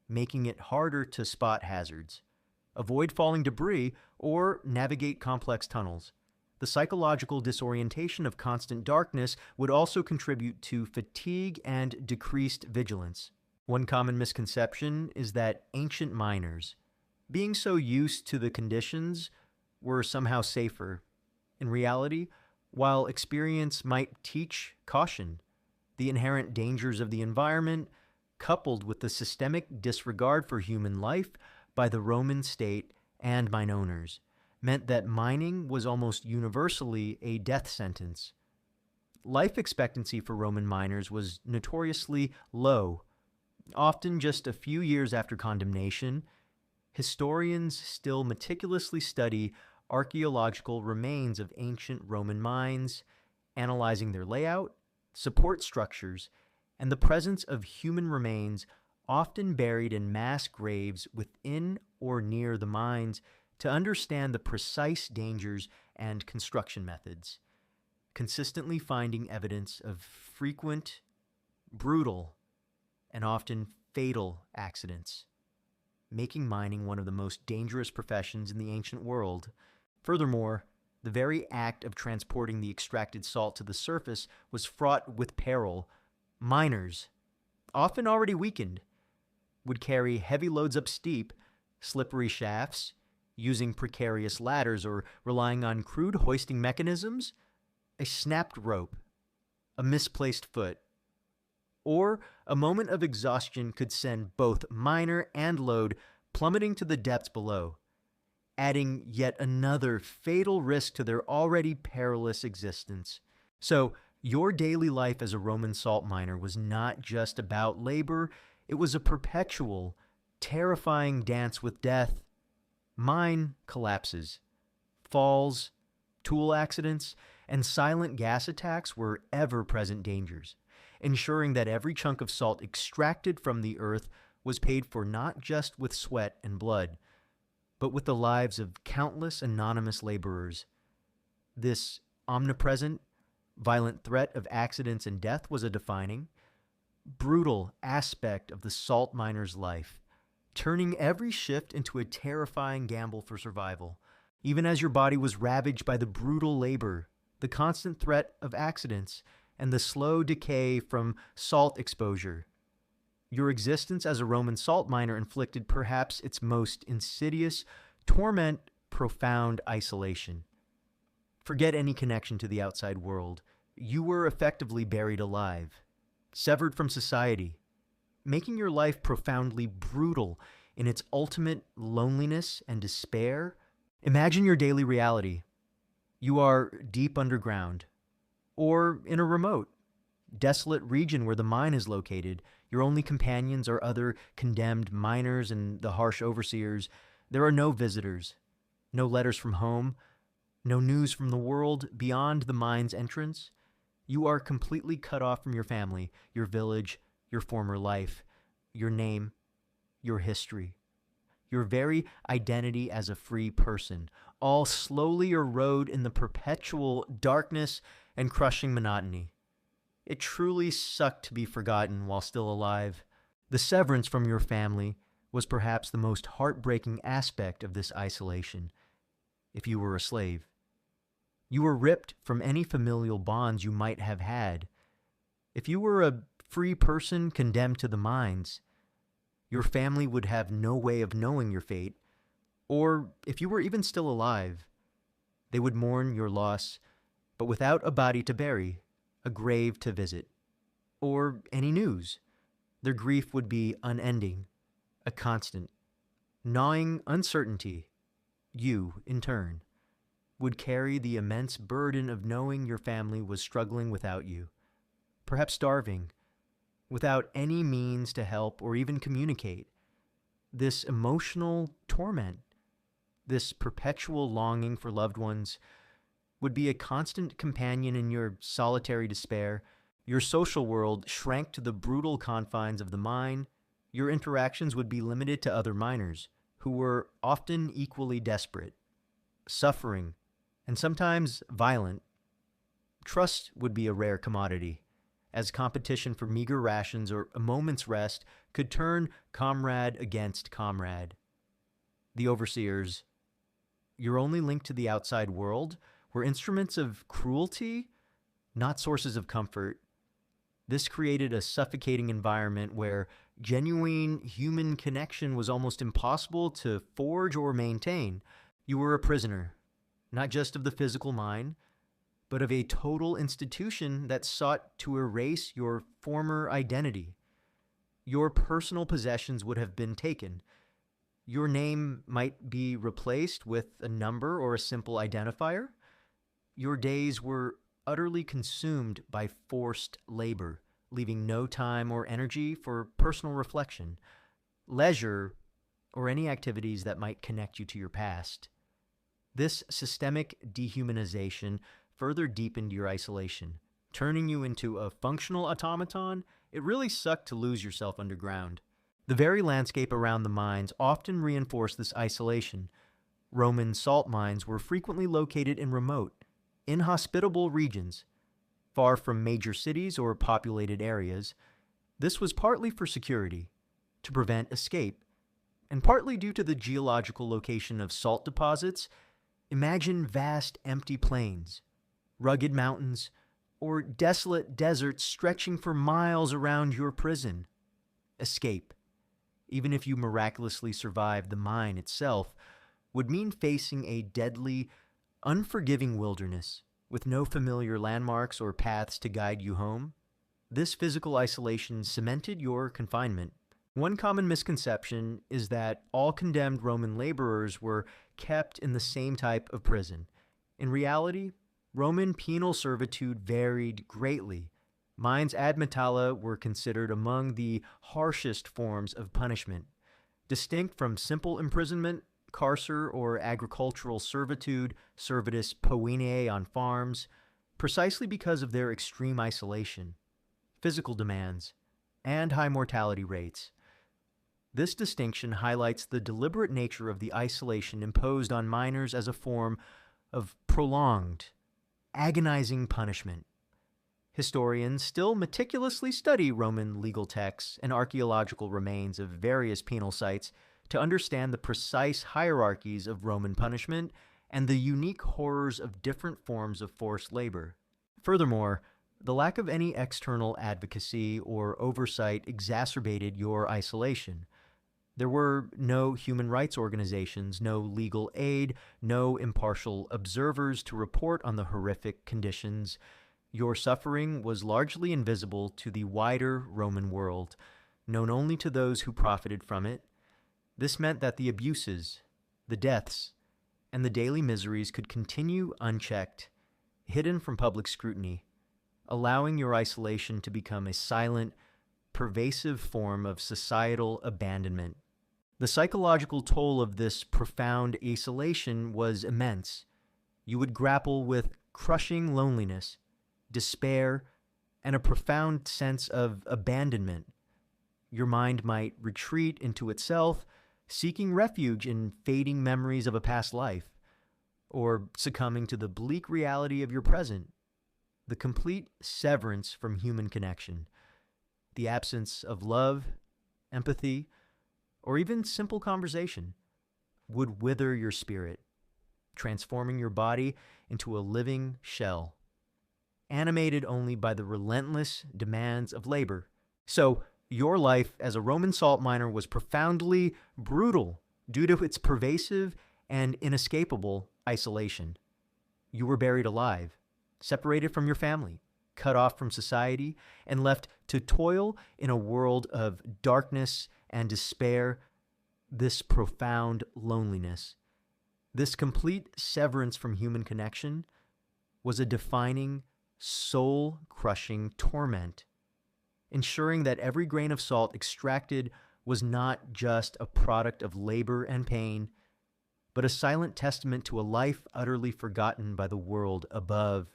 making it harder to spot hazards, avoid falling debris, or navigate complex tunnels. The psychological disorientation of constant darkness would also contribute to fatigue and decreased vigilance. One common misconception is that ancient miners, being so used to the conditions, were somehow safer. In reality, while experience might teach caution, the inherent dangers of the environment, coupled with the systemic disregard for human life by the Roman state and mine owners, meant that mining was almost universally a death sentence. Life expectancy for Roman miners was notoriously low. Often just a few years after condemnation, historians still meticulously study archaeological remains of ancient Roman mines, analyzing their layout, support structures, and the presence of human remains often buried in mass graves within or near the mines to understand the precise dangers and construction methods, consistently finding evidence of frequent, brutal, and often fatal accidents, making mining one of the most dangerous professions in the ancient world. Furthermore, the very act of transporting the extracted salt to the surface was fraught with peril. Miners, often already weakened, would carry heavy loads up steep, slippery shafts, using precarious ladders or relying on crude hoisting mechanisms. A snapped rope, a misplaced foot, or a moment of exhaustion could send both miner and load plummeting to the depths below, adding yet another fatal risk to their already perilous existence. So, your daily life as a Roman salt miner was not just about labor, it was a perpetual, terrifying dance with death. Mine collapses, falls, tool accidents, and silent gas attacks were ever-present dangers, ensuring that every chunk of salt extracted from the earth was paid for not just with sweat and blood, but with the lives of countless anonymous laborers. This omnipresent, violent threat of accidents and death was a defining, brutal aspect of the salt miner's life, turning every shift into a terrifying gamble for survival. Even as your body was ravaged by the brutal labor, the constant threat of accidents, and the slow decay from salt exposure, your existence as a Roman salt miner inflicted perhaps its most insidious torment, profound isolation. Forget any connection to the outside world. You were effectively buried alive, severed from society, making your life profoundly brutal in its ultimate loneliness and despair. Imagine your daily reality. You are deep underground, or in a remote, desolate region where the mine is located. Your only companions are other condemned miners and the harsh overseers. There are no visitors, no letters from home, no news from the world beyond the mine's entrance. You are completely cut off from your family, your village, your former life, your name, your history, your very identity as a free person, all slowly erode in the perpetual darkness and crushing monotony. It truly sucked to be forgotten while still alive. The severance from your family was perhaps the most heartbreaking aspect of this isolation, if you were a slave. You were ripped from any familial bonds you might have had. If you were a free person condemned to the mines, your family would have no way of knowing your fate, or if you were even still alive, they would mourn your loss, but without a body to bury, a grave to visit, or any news. Their grief would be unending, a constant, gnawing uncertainty. You, in turn, would carry the immense burden of knowing your family was struggling without you, perhaps starving, without any means to help or even communicate. This emotional torment, this perpetual longing for loved ones, would be a constant companion in your solitary despair. Your social world shrank to the brutal confines of the mine. Your interactions would be limited to other miners, who were often equally desperate, suffering, and sometimes violent. Trust would be a rare commodity, as competition for meager rations or a moment's rest could turn comrade against comrade. The overseers, your only link to the outside world, were instruments of cruelty, not sources of comfort. This created a suffocating environment where genuine human connection was almost impossible to forge or maintain. You were a prisoner, not just of the physical mine, but of a total institution that sought to erase your former identity. Your personal possessions would have been taken. Your name might be replaced with a number or a simple identifier. Your days were utterly consumed by forced labor, leaving no time or energy for personal reflection, leisure, or any activities that might connect you to your past. This systemic dehumanization further deepened your isolation, turning you into a functional automaton. It really sucked to lose yourself underground. The very landscape around the mines often reinforced this isolation. Roman salt mines were frequently located in remote, inhospitable regions, far from major cities or populated areas. This was partly for security, to prevent escape, and partly due to the geological location of salt deposits. Imagine vast empty plains, rugged mountains, or desolate deserts stretching for miles around your prison. Escape, even if you miraculously survived the mine itself, would mean facing a deadly, unforgiving wilderness with no familiar landmarks or paths to guide you home. This physical isolation cemented your confinement. One common misconception is that all condemned Roman laborers were kept in the same type of prison. In reality, Roman penal servitude varied greatly. Mines ad metalla were considered among the harshest forms of punishment. Distinct from simple imprisonment, carcer or agricultural servitude, servetus poenae on farms, precisely because of their extreme isolation, physical demands, and high mortality rates. This distinction highlights the deliberate nature of the isolation imposed on miners as a form of prolonged, agonizing punishment. Historians still meticulously study Roman legal texts and archaeological remains of various penal sites to understand the precise hierarchies of Roman punishment and the unique horrors of different forms of forced labor. Furthermore, the lack of any external advocacy or oversight exacerbated your isolation. There were no human rights organizations, no legal aid, no impartial observers to report on the horrific conditions. Your suffering was largely invisible to the wider Roman world, known only to those who profited from it. This meant that the abuses, the deaths, and the daily miseries could continue unchecked, hidden from public scrutiny. allowing your isolation to become a silent, pervasive form of societal abandonment. The psychological toll of this profound isolation was immense. You would grapple with crushing loneliness, despair, and a profound sense of abandonment. Your mind might retreat into itself, seeking refuge in fading memories of a past life, or succumbing to the bleak reality of your present. The complete severance from human connection, the absence of love, empathy, or even simple conversation, would wither your spirit, transforming your body into a living shell, animated only by the relentless demands of labor. So, your life as a Roman salt miner was profoundly brutal due to its pervasive and inescapable isolation. You were buried alive, separated from your family, cut off from society, and left to toil in a world of darkness and despair. This profound loneliness, this complete severance from human connection, was a defining, soul-crushing torment, ensuring that every grain of salt extracted was not just a product of labor and pain, but a silent testament to a life utterly forgotten by the world above,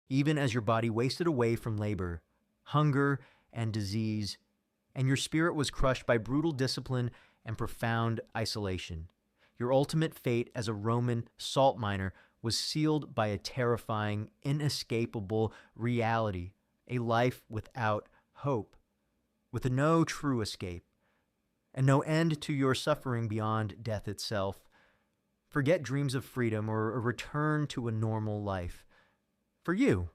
even as your body wasted away from labor, hunger, and disease, and your spirit was crushed by brutal discipline and profound isolation. Your ultimate fate as a Roman salt miner was sealed by a terrifying, inescapable reality, a life without hope, with no true escape, and no end to your suffering beyond death itself. Forget dreams of freedom or a return to a normal life. For you,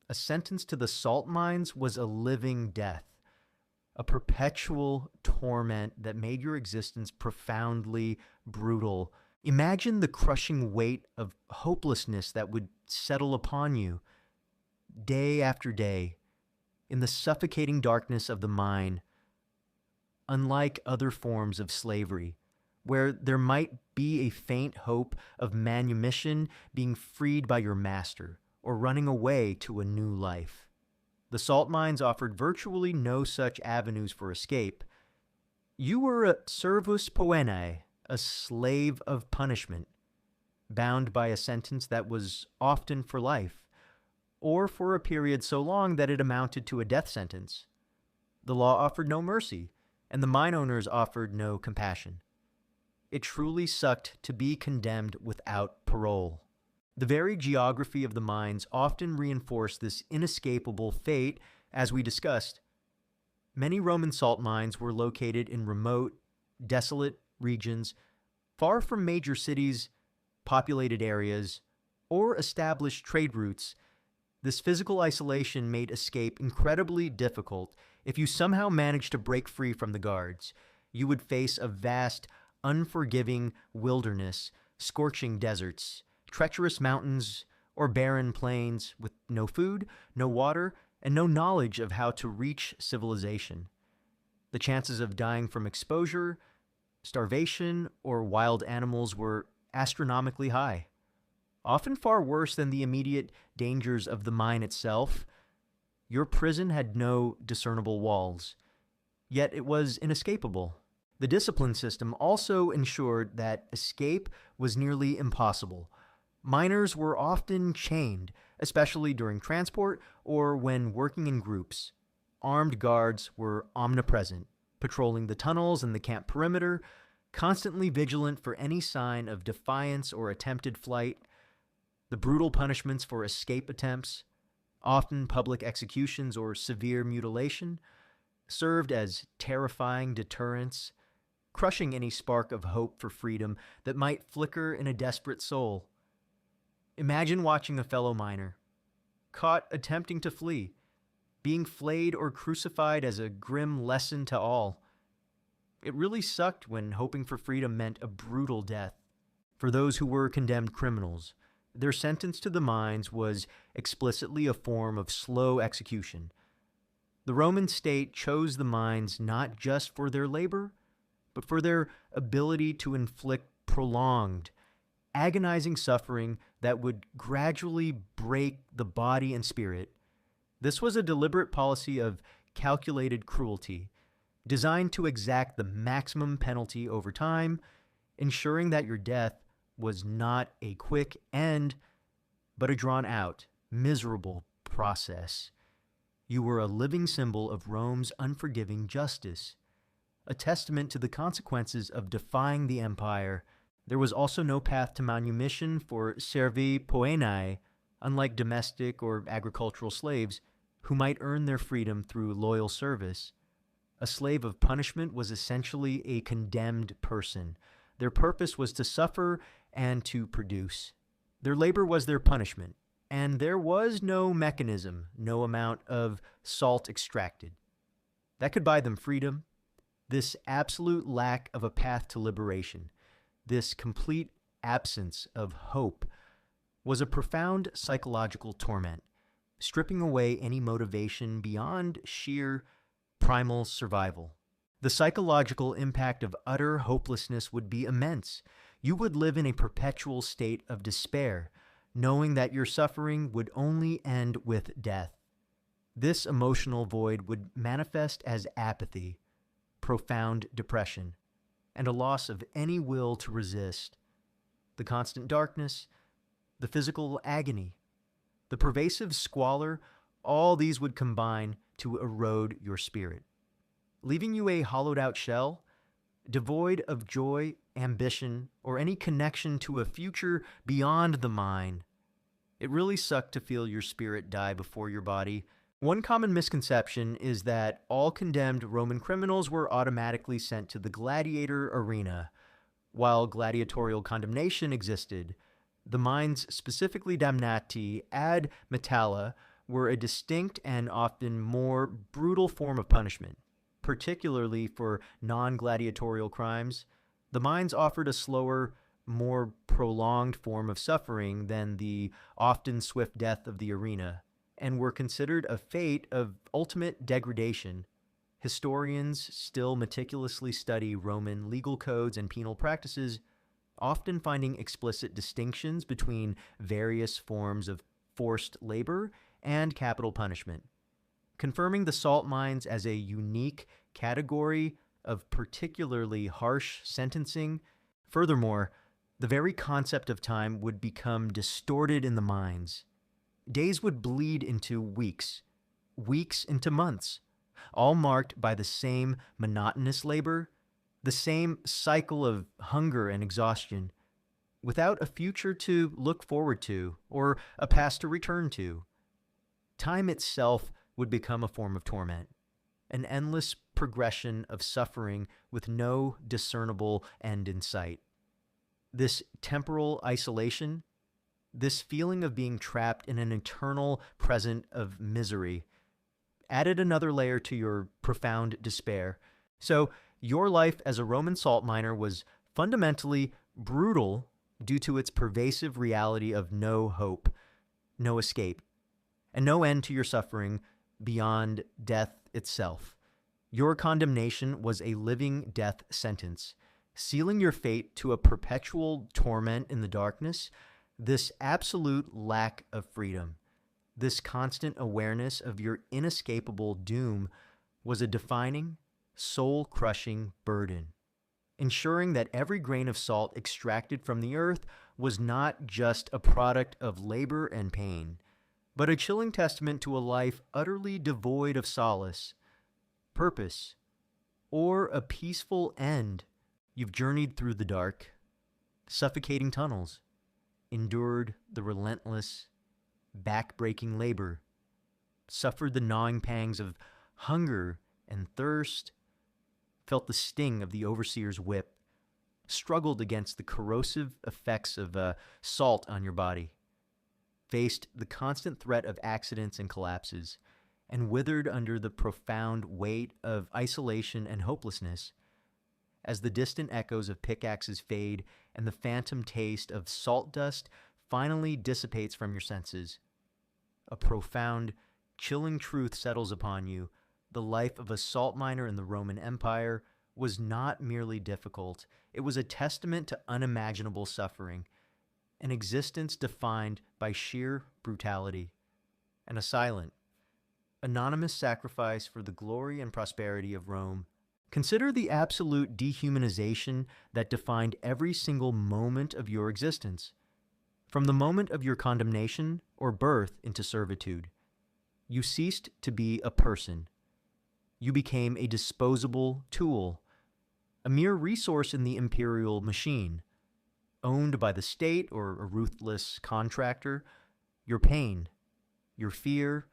a sentence to the salt mines was a living death, a perpetual torment that made your existence profoundly brutal. Imagine the crushing weight of hopelessness that would settle upon you day after day in the suffocating darkness of the mine. Unlike other forms of slavery, where there might be a faint hope of manumission, being freed by your master, or running away to a new life, the salt mines offered virtually no such avenues for escape. You were a servus poenae, a slave of punishment, bound by a sentence that was often for life, or for a period so long that it amounted to a death sentence. The law offered no mercy, and the mine owners offered no compassion. It truly sucked to be condemned without parole. The very geography of the mines often reinforced this inescapable fate, as we discussed. Many Roman salt mines were located in remote, desolate regions, far from major cities, populated areas, or established trade routes. This physical isolation made escape incredibly difficult. If you somehow managed to break free from the guards, you would face a vast, unforgiving wilderness, scorching deserts, treacherous mountains, or barren plains with no food, no water, and no knowledge of how to reach civilization. The chances of dying from exposure, starvation, or wild animals were astronomically high, often far worse than the immediate dangers of the mine itself. Your prison had no discernible walls, yet it was inescapable. The discipline system also ensured that escape was nearly impossible. Miners were often chained, especially during transport or when working in groups. Armed guards were omnipresent, patrolling the tunnels and the camp perimeter, constantly vigilant for any sign of defiance or attempted flight. The brutal punishments for escape attempts, often public executions or severe mutilation, served as terrifying deterrents, crushing any spark of hope for freedom that might flicker in a desperate soul. Imagine watching a fellow miner, caught attempting to flee, being flayed or crucified as a grim lesson to all. It really sucked when hoping for freedom meant a brutal death. For those who were condemned criminals, their sentence to the mines was explicitly a form of slow execution. The Roman state chose the mines not just for their labor, but for their ability to inflict prolonged, agonizing suffering that would gradually break the body and spirit, This was a deliberate policy of calculated cruelty, designed to exact the maximum penalty over time, ensuring that your death was not a quick end, but a drawn-out, miserable process. You were a living symbol of Rome's unforgiving justice, a testament to the consequences of defying the empire. There was also no path to manumission for servi poenae, unlike domestic or agricultural slaves, who might earn their freedom through loyal service. A slave of punishment was essentially a condemned person. Their purpose was to suffer and to produce. Their labor was their punishment, and there was no mechanism, no amount of salt extracted, that could buy them freedom. This absolute lack of a path to liberation, this complete absence of hope, was a profound psychological torment, stripping away any motivation beyond sheer primal survival. The psychological impact of utter hopelessness would be immense. You would live in a perpetual state of despair, knowing that your suffering would only end with death. This emotional void would manifest as apathy, profound depression, and a loss of any will to resist. The constant darkness, the physical agony, the pervasive squalor, all these would combine to erode your spirit, leaving you a hollowed-out shell, devoid of joy, ambition, or any connection to a future beyond the mind. It really sucked to feel your spirit die before your body. One common misconception is that all condemned Roman criminals were automatically sent to the gladiator arena. While gladiatorial condemnation existed, the mines, specifically damnati ad metalla, were a distinct and often more brutal form of punishment. Particularly for non-gladiatorial crimes, the mines offered a slower, more prolonged form of suffering than the often swift death of the arena, and were considered a fate of ultimate degradation. Historians still meticulously study Roman legal codes and penal practices, often finding explicit distinctions between various forms of forced labor and capital punishment, confirming the salt mines as a unique category of particularly harsh sentencing. Furthermore, the very concept of time would become distorted in the mines. Days would bleed into weeks, weeks into months, all marked by the same monotonous labor, the same cycle of hunger and exhaustion, without a future to look forward to or a past to return to. Time itself would become a form of torment, an endless progression of suffering with no discernible end in sight. This temporal isolation, this feeling of being trapped in an eternal present of misery, added another layer to your profound despair. So your life as a Roman salt miner was fundamentally brutal due to its pervasive reality of no hope, no escape, and no end to your suffering beyond death itself. Your condemnation was a living death sentence, sealing your fate to a perpetual torment in the darkness. This absolute lack of freedom, this constant awareness of your inescapable doom, was a defining, soul-crushing burden, ensuring that every grain of salt extracted from the earth was not just a product of labor and pain, but a chilling testament to a life utterly devoid of solace, purpose, or a peaceful end. You've journeyed through the dark, suffocating tunnels, endured the relentless, back-breaking labor, suffered the gnawing pangs of hunger and thirst, felt the sting of the overseer's whip, struggled against the corrosive effects of salt on your body, faced the constant threat of accidents and collapses, and withered under the profound weight of isolation and hopelessness. As the distant echoes of pickaxes fade and the phantom taste of salt dust finally dissipates from your senses, a profound, chilling truth settles upon you. The life of a salt miner in the Roman Empire was not merely difficult, it was a testament to unimaginable suffering, an existence defined by sheer brutality, and a silent, anonymous sacrifice for the glory and prosperity of Rome. Consider the absolute dehumanization that defined every single moment of your existence. From the moment of your condemnation or birth into servitude, you ceased to be a person. You became a disposable tool, a mere resource in the imperial machine, owned by the state or a ruthless contractor. Your pain, your fear,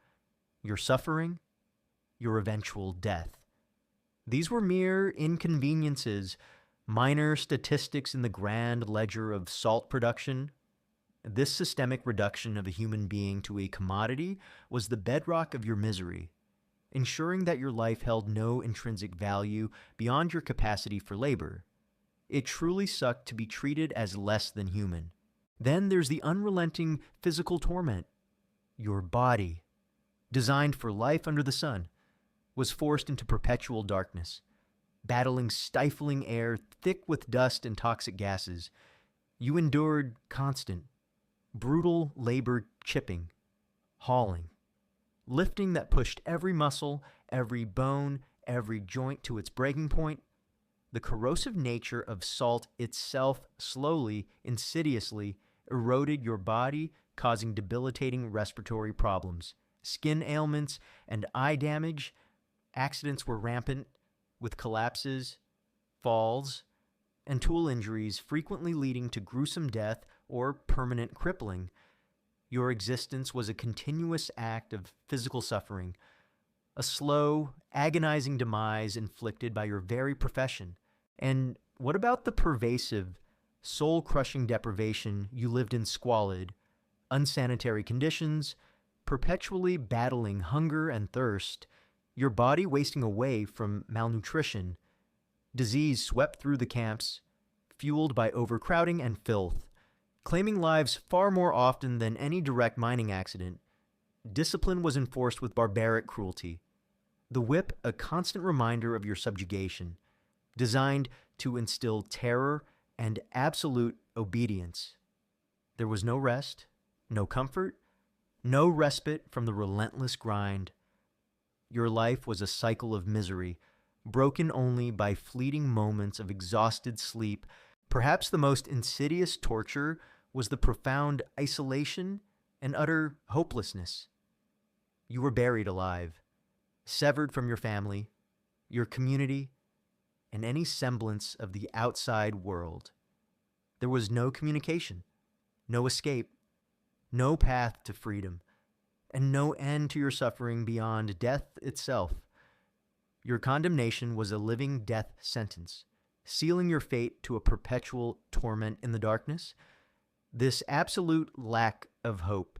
your suffering, your eventual death. These were mere inconveniences, minor statistics in the grand ledger of salt production. This systemic reduction of a human being to a commodity was the bedrock of your misery, ensuring that your life held no intrinsic value beyond your capacity for labor. It truly sucked to be treated as less than human. Then there's the unrelenting physical torment. Your body, designed for life under the sun, was forced into perpetual darkness, battling stifling air thick with dust and toxic gases. You endured constant, brutal labor, chipping, hauling, lifting that pushed every muscle, every bone, every joint to its breaking point. The corrosive nature of salt itself slowly, insidiously eroded your body, causing debilitating respiratory problems, skin ailments, and eye damage. Accidents were rampant, with collapses, falls, and tool injuries frequently leading to gruesome death or permanent crippling. Your existence was a continuous act of physical suffering, a slow, agonizing demise inflicted by your very profession. And what about the pervasive, soul-crushing deprivation you lived in? Squalid, unsanitary conditions, perpetually battling hunger and thirst, your body wasting away from malnutrition. Disease swept through the camps, fueled by overcrowding and filth, claiming lives far more often than any direct mining accident. Discipline was enforced with barbaric cruelty. The whip, a constant reminder of your subjugation, designed to instill terror and absolute obedience. There was no rest, no comfort, no respite from the relentless grind. Your life was a cycle of misery, broken only by fleeting moments of exhausted sleep. Perhaps the most insidious torture was the profound isolation and utter hopelessness. You were buried alive, severed from your family, your community, and any semblance of the outside world. There was no communication, no escape, no path to freedom, and no end to your suffering beyond death itself. Your condemnation was a living death sentence, sealing your fate to a perpetual torment in the darkness. This absolute lack of hope,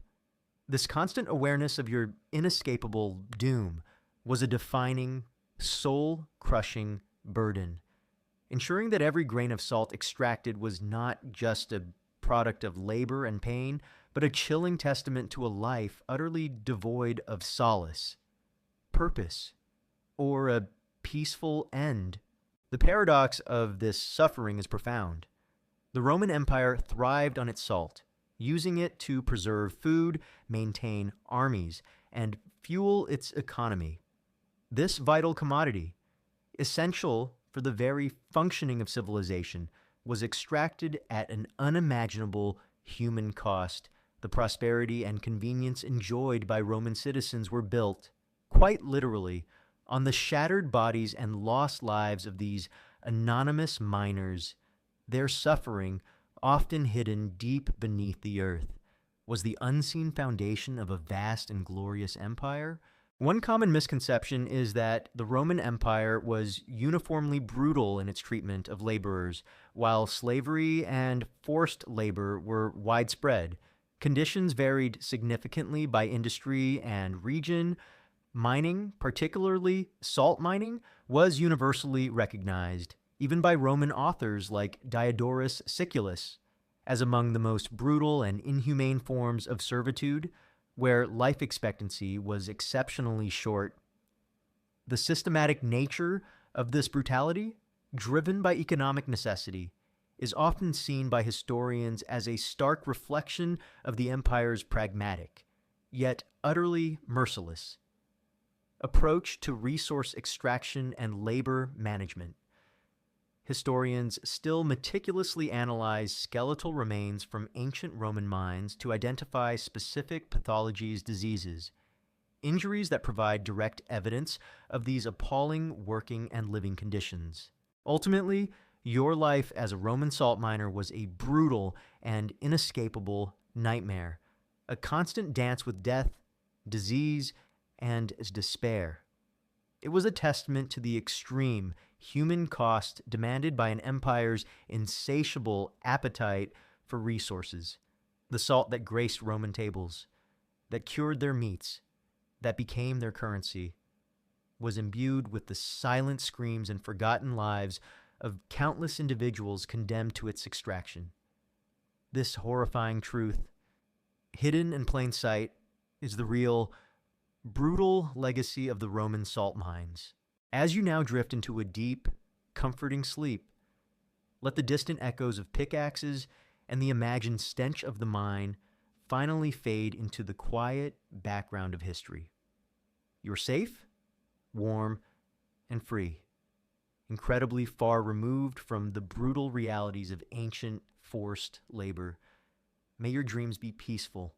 this constant awareness of your inescapable doom, was a defining, soul-crushing burden, ensuring that every grain of salt extracted was not just a product of labor and pain, but a chilling testament to a life utterly devoid of solace, purpose, or a peaceful end. The paradox of this suffering is profound. The Roman Empire thrived on its salt, using it to preserve food, maintain armies, and fuel its economy. This vital commodity, essential for the very functioning of civilization, was extracted at an unimaginable human cost. The prosperity and convenience enjoyed by Roman citizens were built, quite literally, on the shattered bodies and lost lives of these anonymous miners. Their suffering, often hidden deep beneath the earth, was the unseen foundation of a vast and glorious empire. One common misconception is that the Roman Empire was uniformly brutal in its treatment of laborers, while slavery and forced labor were widespread. Conditions varied significantly by industry and region. Mining, particularly salt mining, was universally recognized, even by Roman authors like Diodorus Siculus, as among the most brutal and inhumane forms of servitude, where life expectancy was exceptionally short. The systematic nature of this brutality, driven by economic necessity, is often seen by historians as a stark reflection of the empire's pragmatic, yet utterly merciless, approach to resource extraction and labor management. Historians still meticulously analyze skeletal remains from ancient Roman mines to identify specific pathologies, diseases, injuries that provide direct evidence of these appalling working and living conditions. Ultimately, your life as a Roman salt miner was a brutal and inescapable nightmare, a constant dance with death, disease, and despair. It was a testament to the extreme human cost demanded by an empire's insatiable appetite for resources, the salt that graced Roman tables, that cured their meats, that became their currency, was imbued with the silent screams and forgotten lives of countless individuals condemned to its extraction. This horrifying truth, hidden in plain sight, is the real, brutal legacy of the Roman salt mines. As you now drift into a deep, comforting sleep, let the distant echoes of pickaxes and the imagined stench of the mine finally fade into the quiet background of history. You're safe, warm, and free, incredibly far removed from the brutal realities of ancient forced labor. May your dreams be peaceful,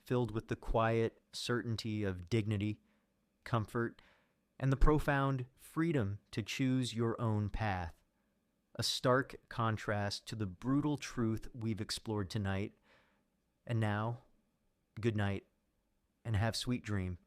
filled with the quiet certainty of dignity, comfort, and the profound freedom to choose your own path. A stark contrast to the brutal truth we've explored tonight. And now, good night, and have sweet dreams.